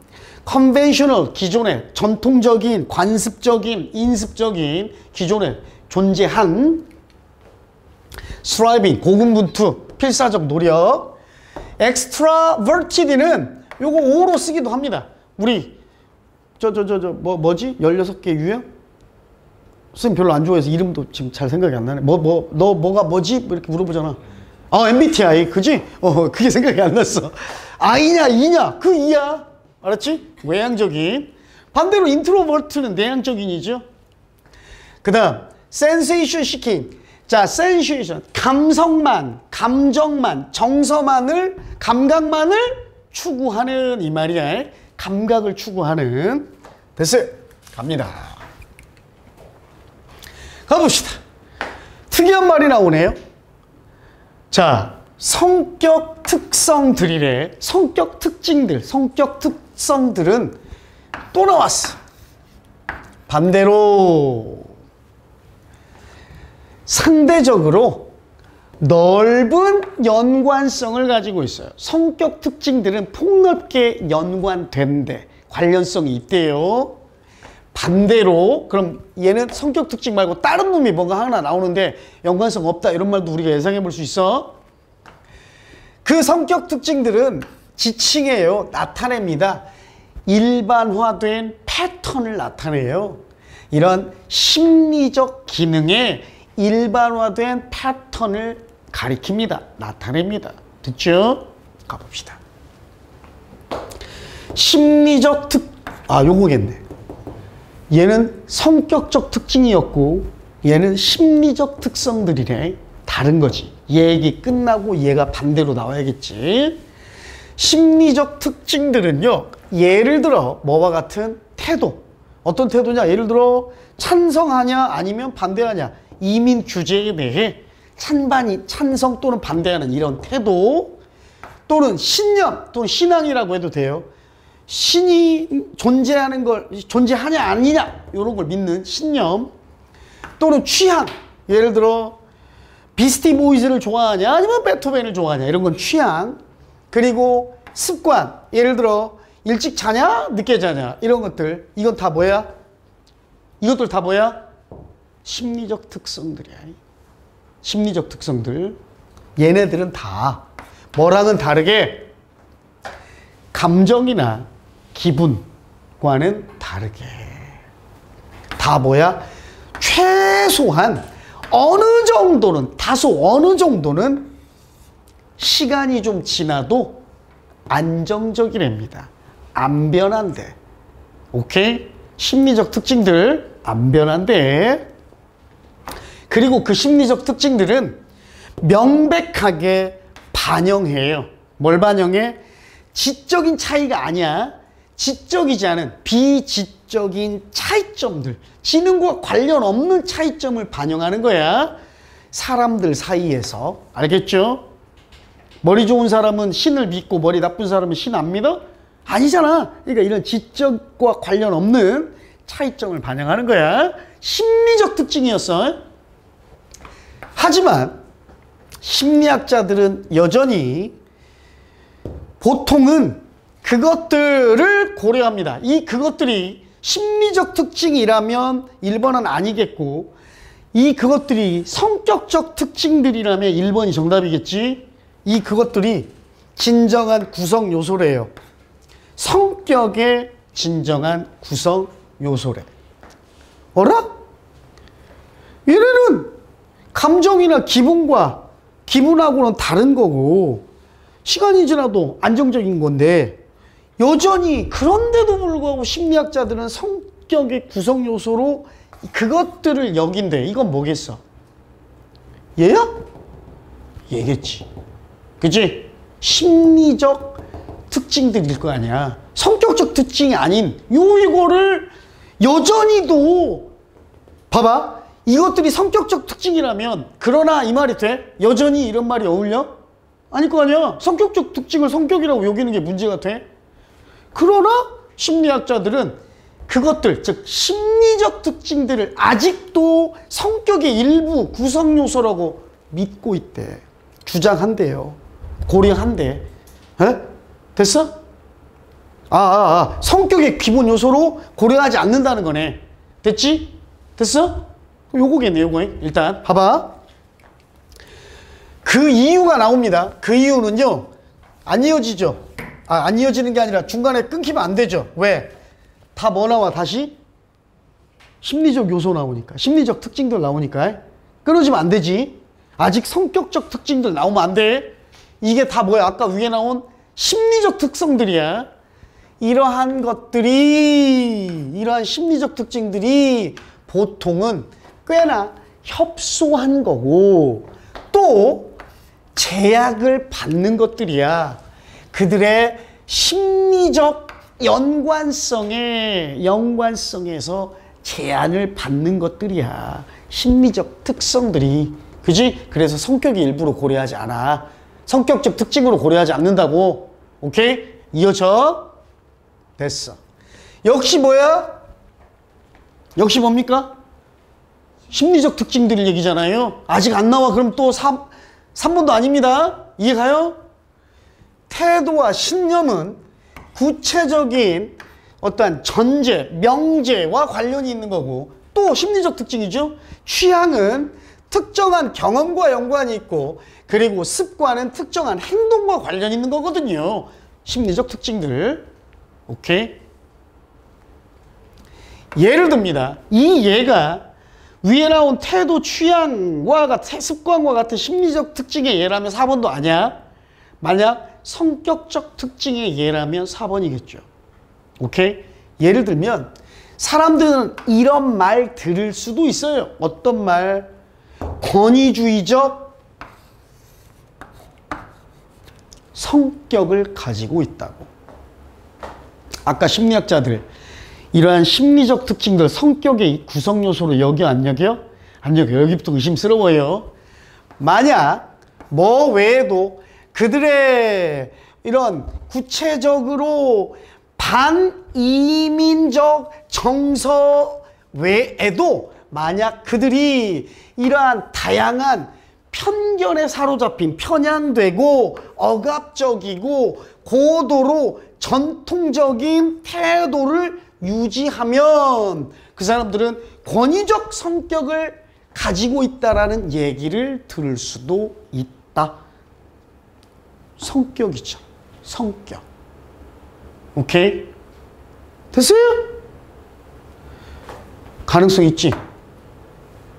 conventional, 기존의 전통적인, 관습적인, 인습적인, 기존에 존재한. striving, 고군분투, 필사적 노력. extraverted는 요거 O로 쓰기도 합니다. 우리 뭐지? 16개 유형? 선생님 별로 안 좋아해서 이름도 지금 잘 생각이 안 나네. 너 뭐가 뭐지? 이렇게 물어보잖아. MBTI, 그지? 그게 생각이 안 났어. I냐, E냐? 그 E야. 알았지? 외향적인. 반대로 인트로버트는 내향적인이죠. 그 다음, sensation seeking. 자, sensation. 감성만, 감정만, 정서만을, 감각만을 추구하는 이 말이야. 감각을 추구하는. 됐어요. 갑니다. 가봅시다. 특이한 말이 나오네요. 자, 성격 특성들이래. 성격 특징들, 성격 특성들은 또 나왔어. 반대로 상대적으로 넓은 연관성을 가지고 있어요. 성격 특징들은 폭넓게 연관된대. 관련성이 있대요. 반대로 그럼 얘는 성격 특징 말고 다른 놈이 뭔가 하나 나오는데 연관성 없다 이런 말도 우리가 예상해 볼 수 있어. 그 성격 특징들은 지칭해요. 나타냅니다. 일반화된 패턴을 나타내요. 이런 심리적 기능의 일반화된 패턴을 가리킵니다. 나타냅니다. 듣죠? 가봅시다. 심리적 요거겠네. 얘는 성격적 특징이었고 얘는 심리적 특성들이래. 다른 거지. 얘 얘기 끝나고 얘가 반대로 나와야겠지. 심리적 특징들은요. 예를 들어 뭐와 같은 태도. 어떤 태도냐? 예를 들어 찬성하냐 아니면 반대하냐. 이민 규제에 대해 찬성 또는 반대하는 이런 태도. 또는 신념 또는 신앙이라고 해도 돼요. 신이 존재하는 걸 존재하냐 아니냐 이런 걸 믿는 신념. 또는 취향. 예를 들어 비스티 보이즈를 좋아하냐 아니면 베토벤을 좋아하냐 이런 건 취향. 그리고 습관, 예를 들어 일찍 자냐 늦게 자냐 이런 것들, 이건 다 뭐야? 이것들 다 뭐야? 심리적 특성들이야. 심리적 특성들. 얘네들은 다 뭐랑은 다르게 감정이나 기분과는 다르게 다 뭐야? 최소한 어느 정도는, 다소 어느 정도는 시간이 좀 지나도 안정적이랍니다. 안 변한대. 오케이? 심리적 특징들 안 변한대. 그리고 그 심리적 특징들은 명백하게 반영해요. 뭘 반영해? 지적인 차이가 아니야. 지적이지 않은 비지적인 차이점들, 지능과 관련 없는 차이점을 반영하는 거야. 사람들 사이에서. 알겠죠? 머리 좋은 사람은 신을 믿고 머리 나쁜 사람은 신 안 믿어? 아니잖아. 그러니까 이런 지적과 관련 없는 차이점을 반영하는 거야. 심리적 특징이었어. 하지만 심리학자들은 여전히 보통은 그것들을 고려합니다. 이 그것들이 심리적 특징이라면 1번은 아니겠고, 이 그것들이 성격적 특징들이라면 1번이 정답이겠지. 이 그것들이 진정한 구성 요소래요. 성격의 진정한 구성 요소래. 어라? 얘네는 감정이나 기분하고는 다른 거고 시간이 지나도 안정적인 건데, 여전히 그런데도 불구하고 심리학자들은 성격의 구성 요소로 그것들을 여긴대. 이건 뭐겠어? 얘야? 얘겠지. 그치? 심리적 특징들일 거 아니야. 성격적 특징이 아닌 이거를 여전히도 봐봐. 이것들이 성격적 특징이라면, 그러나 이 말이 돼? 여전히 이런 말이 어울려? 아닐 거 아니야. 성격적 특징을 성격이라고 여기는 게 문제가 돼? 그러나 심리학자들은 그것들, 즉 심리적 특징들을 아직도 성격의 일부 구성 요소라고 믿고 있대. 주장한대요. 고려한대. 에? 됐어? 성격의 기본 요소로 고려하지 않는다는 거네. 됐지? 됐어? 요거겠네, 요거. 일단 봐봐. 그 이유가 나옵니다. 그 이유는요, 안 이어지죠. 안 이어지는 게 아니라 중간에 끊기면 안 되죠. 왜? 다 뭐 나와? 다시? 심리적 요소 나오니까. 심리적 특징들 나오니까. 끊어지면 안 되지. 아직 성격적 특징들 나오면 안 돼. 이게 다 뭐야? 아까 위에 나온 심리적 특성들이야. 이러한 심리적 특징들이 보통은 꽤나 협소한 거고, 또 제약을 받는 것들이야. 그들의 심리적 연관성에서 제한을 받는 것들이야. 심리적 특성들이. 그지? 그래서 성격이 일부러 고려하지 않아. 성격적 특징으로 고려하지 않는다고. 오케이? 이어져? 됐어. 역시 뭐야? 역시 뭡니까? 심리적 특징들 얘기잖아요. 아직 안 나와. 그럼 또 3번도 아닙니다. 이해가요? 태도와 신념은 구체적인 어떠한 전제, 명제와 관련이 있는 거고, 또 심리적 특징이죠. 취향은 특정한 경험과 연관이 있고, 그리고 습관은 특정한 행동과 관련이 있는 거거든요. 심리적 특징들. 오케이? 예를 듭니다. 이 예가 위에 나온 태도, 취향과 같은, 습관과 같은 심리적 특징의 예라면 4번도 아니야. 만약 성격적 특징의 예라면 4번이겠죠. 오케이? 예를 들면 사람들은 이런 말 들을 수도 있어요. 어떤 말? 권위주의적 성격을 가지고 있다고. 아까 심리학자들 이러한 심리적 특징들 성격의 구성 요소로 여겨 안 여겨? 안 여겨. 여기부터 의심스러워요. 만약 뭐 외에도 그들의 이런 구체적으로 반이민적 정서 외에도 만약 그들이 이러한 다양한 편견에 사로잡힌 편향되고 억압적이고 고도로 전통적인 태도를 유지하면 그 사람들은 권위적 성격을 가지고 있다라는 얘기를 들을 수도 있다. 성격이죠. 성격. 오케이? 됐어요? 가능성 있지?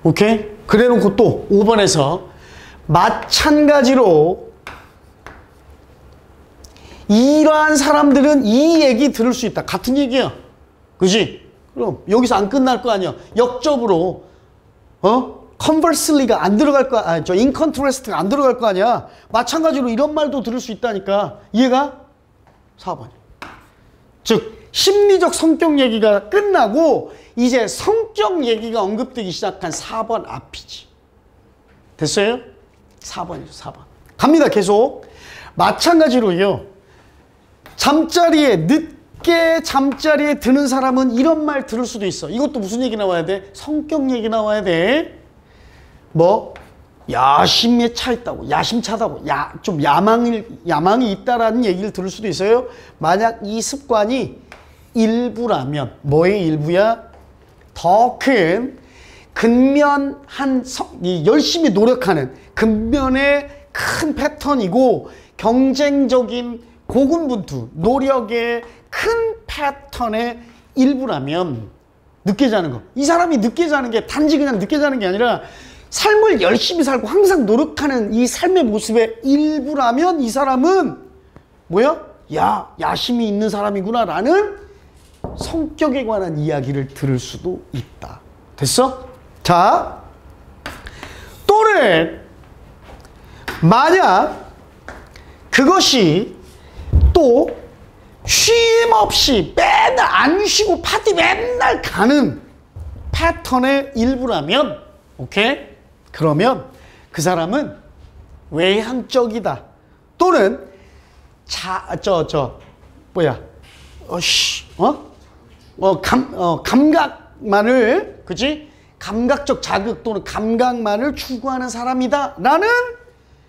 오케이? 그래놓고 또 5번에서 마찬가지로 이러한 사람들은 이 얘기 들을 수 있다. 같은 얘기야. 그지? 그럼 여기서 안 끝날 거 아니야. 역접으로 conversely가 안 들어갈 거 아니, in contrast가 안 들어갈 거 아니야. 마찬가지로 이런 말도 들을 수 있다니까. 이해가? 4번이야. 즉 심리적 성격 얘기가 끝나고 이제 성격 얘기가 언급되기 시작한 4번 앞이지. 됐어요? 4번이죠. 4번. 갑니다. 계속. 마찬가지로요. 늦게 잠자리에 드는 사람은 이런 말 들을 수도 있어. 이것도 무슨 얘기 나와야 돼? 성격 얘기 나와야 돼. 뭐? 야심에 차 있다고. 야심차다고. 좀 야망이 있다라는 얘기를 들을 수도 있어요. 만약 이 습관이 일부라면, 뭐의 일부야? 더 큰, 근면한, 열심히 노력하는 근면의 큰 패턴이고, 경쟁적인 고군분투, 노력의 큰 패턴의 일부라면, 늦게 자는 거. 이 사람이 늦게 자는 게 단지 그냥 늦게 자는 게 아니라, 삶을 열심히 살고 항상 노력하는 이 삶의 모습의 일부라면 이 사람은 뭐야? 야심이 있는 사람이구나 라는 성격에 관한 이야기를 들을 수도 있다. 됐어? 자, 또는 만약 그것이 또 쉼 없이 맨날 안 쉬고 파티 맨날 가는 패턴의 일부라면 오케이? 그러면 그 사람은 외향적이다. 또는 감각만을, 그치? 감각적 자극 또는 감각만을 추구하는 사람이다. 라는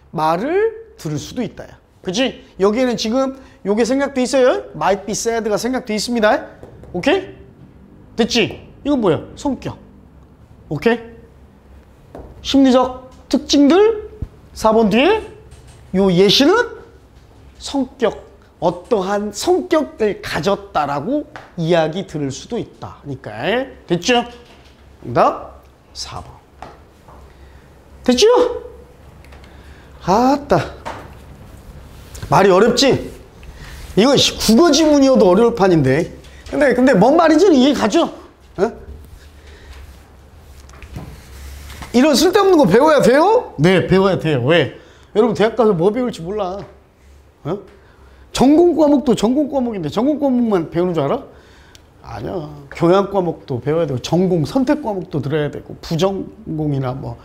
말을 들을 수도 있다. 그치? 여기에는 지금 요게 생략돼 있어요. might be sad가 생략돼 있습니다. 오케이? 됐지? 이건 뭐야? 성격. 오케이? 심리적 특징들 4번 뒤에 요 예시는 성격, 어떠한 성격을 가졌다라고 이야기 들을 수도 있다. 그러니까 됐죠? 정답 4번. 됐죠? 아따, 말이 어렵지? 이거 국어 지문이어도 어려울 판인데. 근데 뭔 말인지는 이해 가죠? 이런 쓸데없는 거 배워야 돼요? 네, 배워야 돼요. 왜? 여러분 대학 가서 뭐 배울지 몰라. 전공 과목도 전공 과목인데 전공 과목만 배우는 줄 알아? 아니야. 교양 과목도 배워야 되고 전공 선택 과목도 들어야 되고 부전공이나 뭐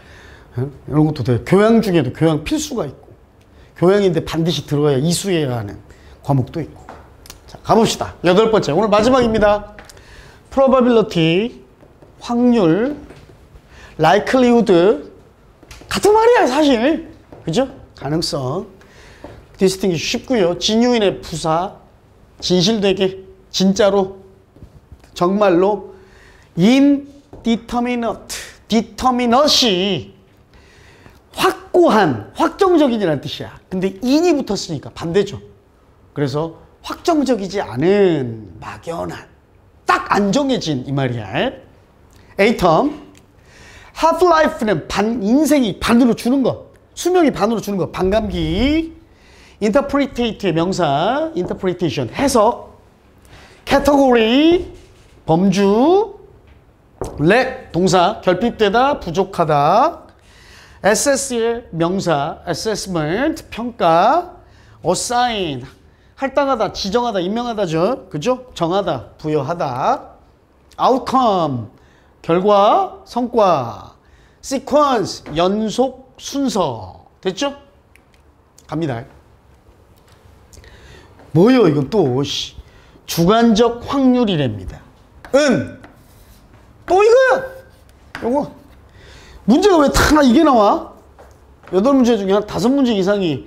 이런 것도 돼. 교양 중에도 교양 필수가 있고 교양인데 반드시 들어야 이수해야 하는 과목도 있고. 자, 가봅시다. 8번째. 오늘 마지막입니다. probability, 확률, likelihood 같은 말이야 사실. 그죠? 가능성. distinguish 쉽고요. 진유인의 부사, 진실되게, 진짜로, 정말로. indeterminate, determinate이 확고한, 확정적이라는 뜻이야. 근데 in이 붙었으니까 반대죠. 그래서 확정적이지 않은, 막연한, 딱 안정해진 이 말이야. atom, half-life는 인생이 반으로 주는 거, 수명이 반으로 주는 거, 반감기. interpretate의 명사, interpretation, 해석. category, 범주. lack, 동사, 결핍되다, 부족하다. assess의 명사, assessment, 평가. assign, 할당하다, 지정하다, 임명하다죠. 그죠? 정하다, 부여하다. outcome, 결과, 성과. sequence, 연속, 순서. 됐죠? 갑니다. 뭐요 이건 또. 주관적 확률이랍니다. 또 이거야. 요거 문제가 왜 다 이게 나와? 8문제 중에 한 5문제 이상이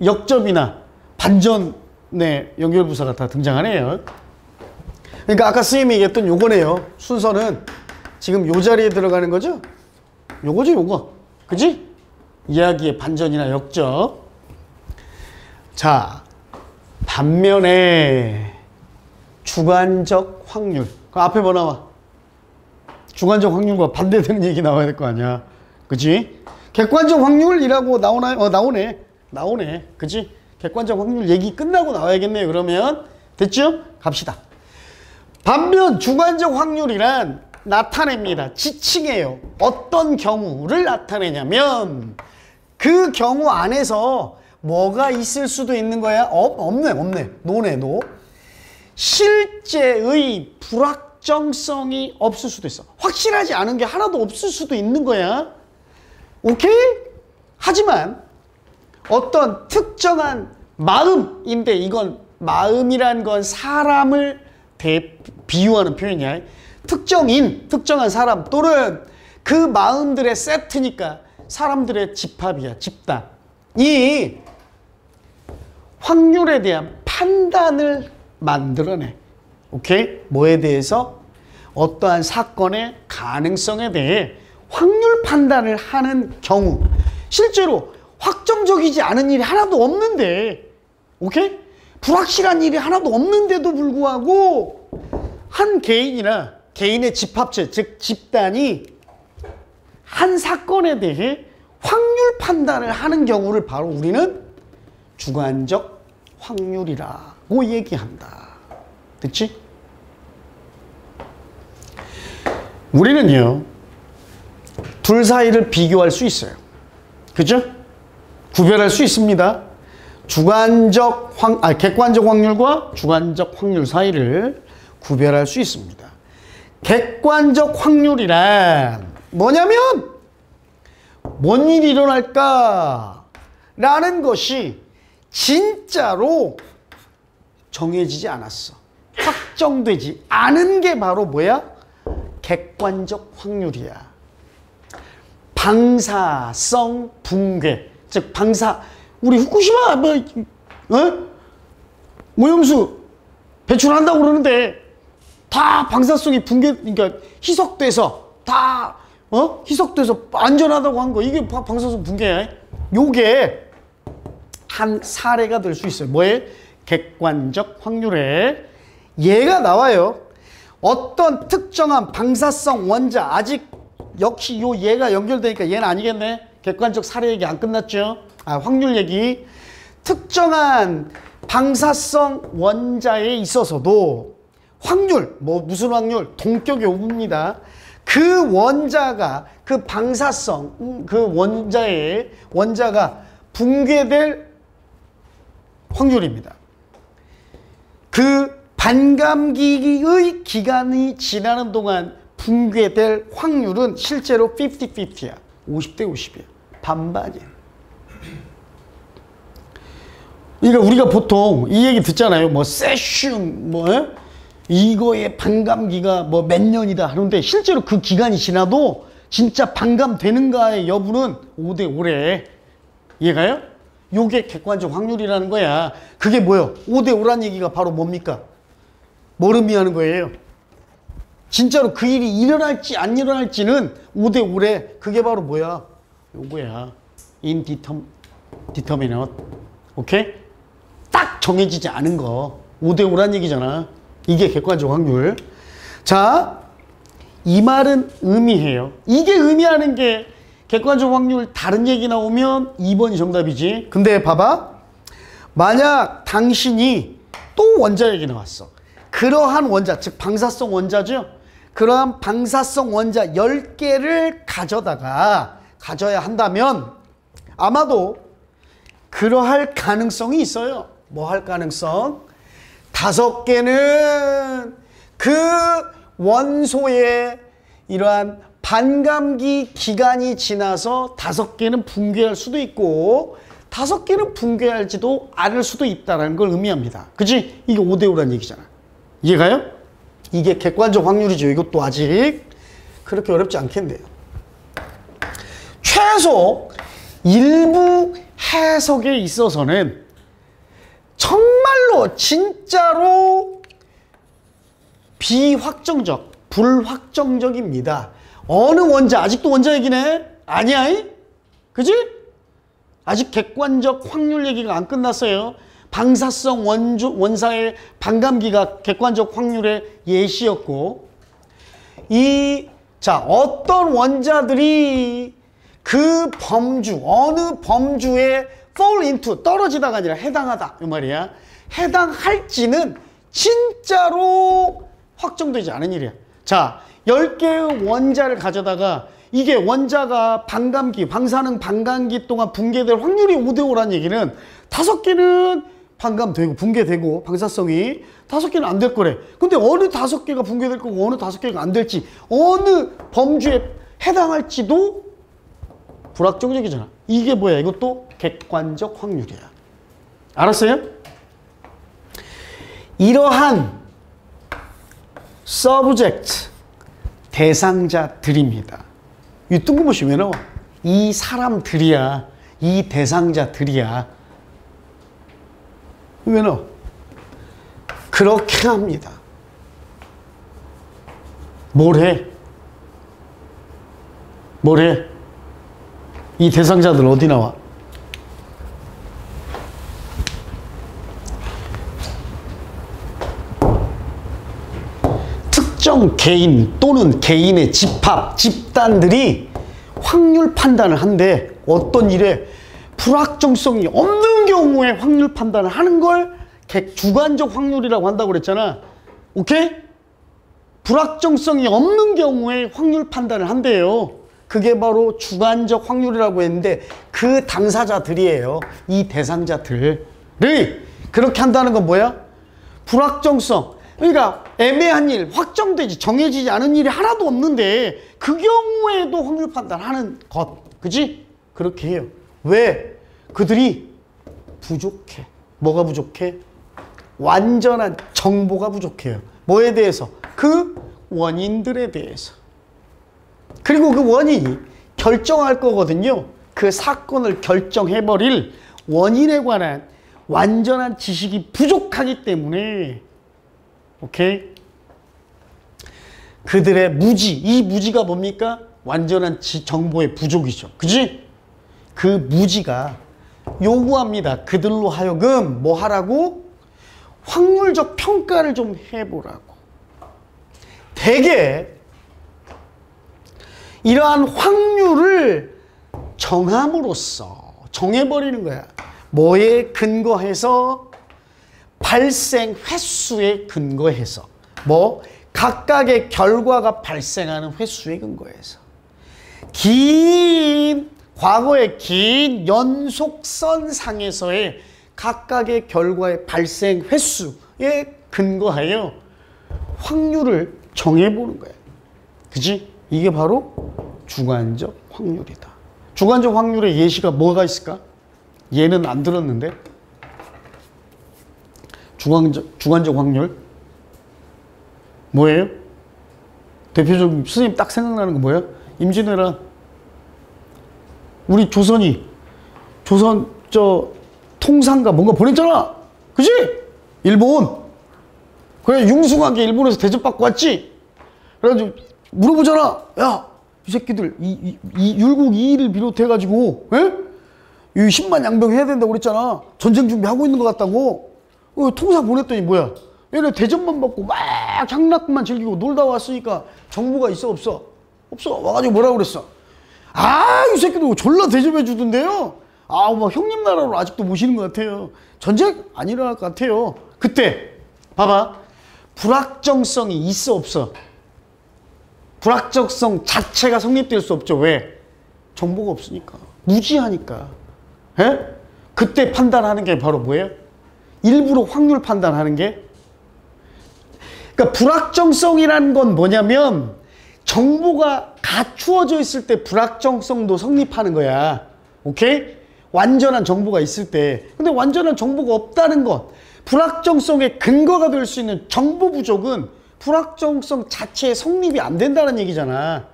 역접이나 반전의 연결부사가 다 등장하네요. 그러니까 아까 선생님이 얘기했던 요거네요. 순서는 지금 요 자리에 들어가는 거죠? 요거죠, 요거. 그지? 이야기의 반전이나 역접. 자, 반면에 주관적 확률. 그 앞에 뭐 나와? 주관적 확률과 반대되는 얘기 나와야 될 거 아니야. 그치? 객관적 확률이라고 나오나요? 나오네. 그치? 객관적 확률 얘기 끝나고 나와야겠네요. 그러면 됐죠? 갑시다. 반면 주관적 확률이란 나타냅니다. 지칭해요. 어떤 경우를 나타내냐면 그 경우 안에서 뭐가 있을 수도 있는 거야? 없네. 노네. 실제의 불확정성이 없을 수도 있어. 확실하지 않은 게 하나도 없을 수도 있는 거야. 오케이? 하지만 어떤 특정한 마음인데, 이건 마음이란 건 사람을 비유하는 표현이야. 특정한 사람 또는 그 마음들의 세트니까 사람들의 집합이야, 집단. 이 확률에 대한 판단을 만들어내. 오케이? 뭐에 대해서? 어떠한 사건의 가능성에 대해 확률 판단을 하는 경우. 실제로 확정적이지 않은 일이 하나도 없는데, 오케이? 불확실한 일이 하나도 없는데도 불구하고 한 개인이나 개인의 집합체, 즉 집단이 한 사건에 대해 확률 판단을 하는 경우를 바로 우리는 주관적 확률이라고 얘기한다. 됐지? 우리는요, 둘 사이를 비교할 수 있어요. 그죠? 구별할 수 있습니다. 객관적 확률과 주관적 확률 사이를 구별할 수 있습니다. 객관적 확률이란 뭐냐면 뭔 일이 일어날까? 라는 것이 진짜로 정해지지 않았어. 확정되지 않은 게 바로 뭐야? 객관적 확률이야. 방사성 붕괴. 즉 우리 후쿠시마 오염수 배출한다고 그러는데 다 방사성이 그러니까 희석돼서 희석돼서 안전하다고 한 거, 이게 방사성 붕괴야. 요게 한 사례가 될 수 있어요. 뭐에? 객관적 확률에. 얘가 나와요. 어떤 특정한 방사성 원자, 아직 역시 얘가 연결되니까 얘는 아니겠네. 객관적 사례 얘기 안 끝났죠? 확률 얘기. 특정한 방사성 원자에 있어서도 확률, 무슨 확률? 동격의 5분입니다. 그 원자가, 그 방사성, 그 원자가 붕괴될 확률입니다. 그 반감기의 기간이 지나는 동안 붕괴될 확률은 실제로 50-50야. 50대 50이야. 반반이야. 그러니까 우리가 보통 이 얘기 듣잖아요. 세슘, 이거의 반감기가 몇 년이다 하는데, 실제로 그 기간이 지나도 진짜 반감되는가의 여부는 5대 5래. 이해가요? 요게 객관적 확률이라는 거야. 그게 뭐예요? 5대 5란 얘기가 바로 뭡니까? 뭐를 의미하는 거예요? 진짜로 그 일이 일어날지 안 일어날지는 5대 5래. 그게 바로 뭐야? 요거야. indeterminate. 오케이? 딱 정해지지 않은 거. 5대 5란 얘기잖아. 이게 객관적 확률. 자, 이 말은 의미해요. 이게 의미하는 게 객관적 확률. 다른 얘기 나오면 2번이 정답이지. 근데 봐봐. 만약 당신이 또 원자 얘기 나왔어. 그러한 원자, 즉 방사성 원자죠. 그러한 방사성 원자 10개를 가져야 한다면 아마도 그러할 가능성이 있어요. 뭐 할 가능성? 5개는 그 원소의 이러한 반감기 기간이 지나서 5개는 붕괴할 수도 있고 5개는 붕괴할지도 않을 수도 있다는 걸 의미합니다. 그치? 이게 5대 5란 얘기잖아. 이해가요? 이게 객관적 확률이죠. 이것도 아직 그렇게 어렵지 않겠네요. 최소 일부 해석에 있어서는 정말로 진짜로 비확정적, 불확정적입니다. 어느 원자, 아직도 원자 얘기네? 아니야? 그지? 아직 객관적 확률 얘기가 안 끝났어요. 방사성 원사의 반감기가 객관적 확률의 예시였고, 자, 어떤 원자들이 그 범주, 어느 범주에 fall into, 떨어지다가 아니라 해당하다, 이 말이야. 해당할지는 진짜로 확정되지 않은 일이야. 자, 10개의 원자를 가져다가 이게 원자가 반감기, 방사능 반감기 동안 붕괴될 확률이 5대5라는 얘기는 5개는 반감되고 붕괴되고 방사성이 5개는 안 될 거래. 근데 어느 5개가 붕괴될 거고 어느 5개가 안 될지, 어느 범주에 해당할지도 불확정적이잖아. 이게 뭐야? 이것도 객관적 확률이야. 알았어요? 이러한 subject, 대상자들입니다. 이 뜬금없이 왜 나와? 이 사람들이야. 이 대상자들이야. 왜 나와? 그렇게 합니다. 뭘 해? 뭘 해? 이 대상자들 어디 나와? 특정 개인 또는 개인의 집합, 집단들이 확률 판단을 한대. 어떤 일에 불확정성이 없는 경우에 확률 판단을 하는 걸 주관적 확률이라고 한다고 그랬잖아. 오케이? 불확정성이 없는 경우에 확률 판단을 한대요. 그게 바로 주관적 확률이라고 했는데 그 당사자들이에요. 이 대상자들을 그렇게 한다는 건 뭐야? 불확정성. 그러니까 애매한 일, 확정되지, 정해지지 않은 일이 하나도 없는데 그 경우에도 확률 판단하는 것. 그지? 그렇게 해요. 왜? 그들이 부족해. 뭐가 부족해? 완전한 정보가 부족해요. 뭐에 대해서? 그 원인들에 대해서. 그리고 그 원인이 결정할 거거든요. 그 사건을 결정해버릴 원인에 관한 완전한 지식이 부족하기 때문에, 오케이? 그들의 무지, 이 무지가 뭡니까? 완전한 정보의 부족이죠. 그지? 그 무지가 요구합니다. 그들로 하여금 뭐 하라고? 확률적 평가를 좀 해보라고. 대개 이러한 확률을 정함으로써 정해버리는 거야. 뭐에 근거해서? 발생 횟수에 근거해서. 뭐? 각각의 결과가 발생하는 횟수에 근거해서. 과거의 긴 연속선 상에서의 각각의 결과의 발생 횟수에 근거하여 확률을 정해보는 거야. 그지? 이게 바로 주관적 확률이다. 주관적 확률의 예시가 뭐가 있을까? 얘는 안 들었는데. 주관적 확률 뭐예요? 대표적인 선생님 딱 생각나는 거 뭐야? 임진왜란. 우리 조선 통상가 뭔가 보냈잖아. 그지? 일본. 그래, 융숭하게 일본에서 대접받고 왔지. 그래가지고 물어보잖아. 야, 이 새끼들 율곡 2일을 비롯해가지고 이 10만 양병 해야 된다고 그랬잖아. 전쟁 준비하고 있는 것 같다고. 통상 보냈더니 뭐야? 얘네 대접만 받고 막 향락만 즐기고 놀다 왔으니까 정보가 있어 없어? 없어. 와가지고 뭐라고 그랬어? 이 새끼들 졸라 대접해 주던데요. 막 형님 나라로 아직도 모시는 것 같아요. 전쟁 안 일어날 것 같아요. 그때 봐봐. 불확정성이 있어 없어? 불확정성 자체가 성립될 수 없죠. 왜? 정보가 없으니까. 무지하니까. 그때 판단하는 게 바로 뭐예요? 일부러 확률 판단하는 게. 그러니까 불확정성이라는 건 뭐냐면 정보가 갖추어져 있을 때 불확정성도 성립하는 거야. 오케이? 완전한 정보가 있을 때. 근데 완전한 정보가 없다는 것, 불확정성의 근거가 될 수 있는 정보 부족은 불확정성 자체의 성립이 안 된다는 얘기잖아.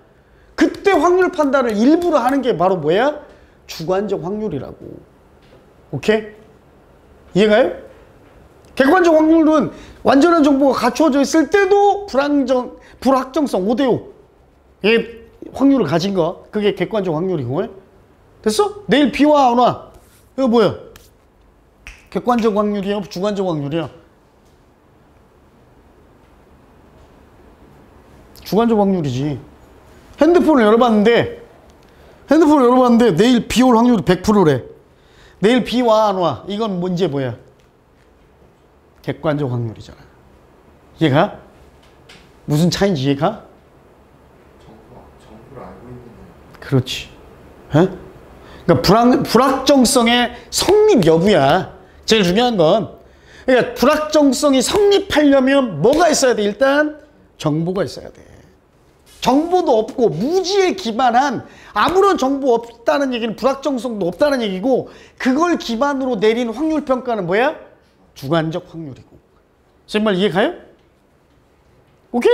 그때 확률 판단을 일부러 하는 게 바로 뭐야? 주관적 확률이라고. 오케이? 이해가요? 객관적 확률은 완전한 정보가 갖추어져 있을 때도 불확정성 5대5의 확률을 가진 거. 그게 객관적 확률이고. 됐어? 내일 비 와, 안 와? 이거 뭐야? 객관적 확률이야? 주관적 확률이야? 주관적 확률이지. 핸드폰을 열어봤는데 내일 비 올 확률이 100%래. 내일 비 와, 안 와? 이건 문제 뭐야? 객관적 확률이잖아. 이해가? 무슨 차이인지 이해가? 정보를 알고 있는 그렇지. 에? 그러니까 불확정성의 성립 여부야. 제일 중요한 건. 그러니까 불확정성이 성립하려면 뭐가 있어야 돼? 일단 정보가 있어야 돼. 정보도 없고 무지에 기반한 아무런 정보 없다는 얘기는 불확정성도 없다는 얘기고, 그걸 기반으로 내린 확률 평가는 뭐야? 주관적 확률이고. 정말 이해 가요? 오케이?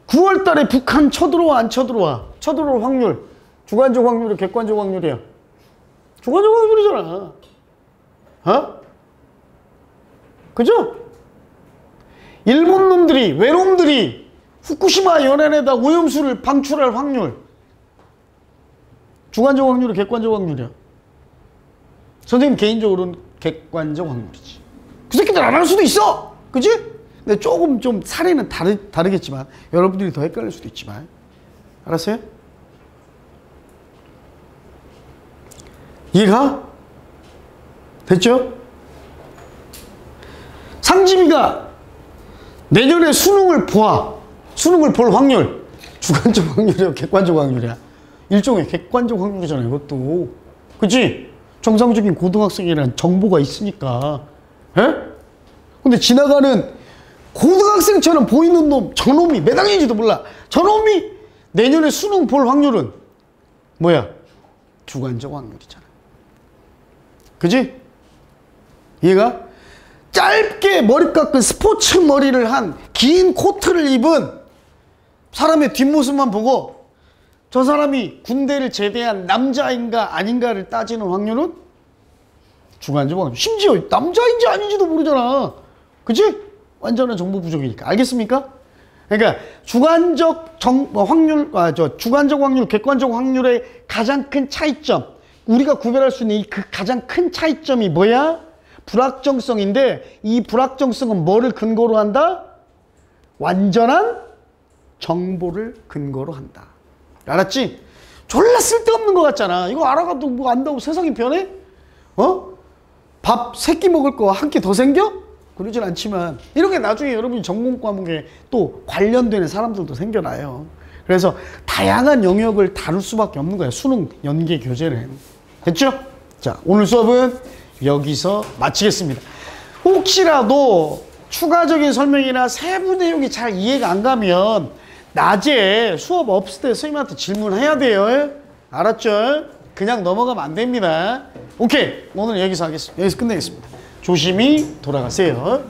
9월 달에 북한 쳐들어와 안 쳐들어와? 쳐들어올 확률. 주관적 확률이 객관적 확률이야. 주관적 확률이잖아. 어? 그죠? 일본 놈들이, 외놈들이 후쿠시마 연안에다 오염수를 방출할 확률. 주관적 확률이 객관적 확률이야. 선생님 개인적으로는 객관적 확률이지. 그 새끼들 안 할 수도 있어. 그지? 근데 조금 좀 사례는 다르겠지만 여러분들이 더 헷갈릴 수도 있지만. 알았어요? 이해가? 됐죠? 상지비가 내년에 수능을 볼 확률. 주관적 확률이야, 객관적 확률이야? 일종의 객관적 확률이잖아, 이것도. 그치? 정상적인 고등학생이란 정보가 있으니까. 에? 근데 지나가는 고등학생처럼 보이는 놈, 저놈이 몇 학년인지도 몰라. 저놈이 내년에 수능 볼 확률은 뭐야? 주관적 확률이잖아. 그지? 이해가? 짧게 머리 깎은 스포츠 머리를 한 긴 코트를 입은 사람의 뒷모습만 보고 저 사람이 군대를 제대한 남자인가 아닌가를 따지는 확률은 주관적 확률. 심지어 남자인지 아닌지도 모르잖아. 그치? 완전한 정보 부족이니까. 알겠습니까? 그러니까 주관적 확률, 객관적 확률의 가장 큰 차이점, 우리가 구별할 수 있는 이 그 가장 큰 차이점이 뭐야? 불확정성인데, 이 불확정성은 뭐를 근거로 한다? 완전한 정보를 근거로 한다. 알았지? 졸라 쓸데없는 것 같잖아. 이거 알아가도 뭐 안다고 세상이 변해? 밥 3끼 먹을 거 한 끼 더 생겨? 그러진 않지만 이런 게 나중에 여러분이 전공 과목에 또 관련되는 사람들도 생겨나요. 그래서 다양한 영역을 다룰 수밖에 없는 거예요. 수능 연계 교재는. 됐죠? 자, 오늘 수업은 여기서 마치겠습니다. 혹시라도 추가적인 설명이나 세부 내용이 잘 이해가 안 가면 낮에 수업 없을 때 선생님한테 질문해야 돼요. 알았죠? 그냥 넘어가면 안 됩니다. 오케이. 오늘 여기서 끝내겠습니다. 조심히 돌아가세요.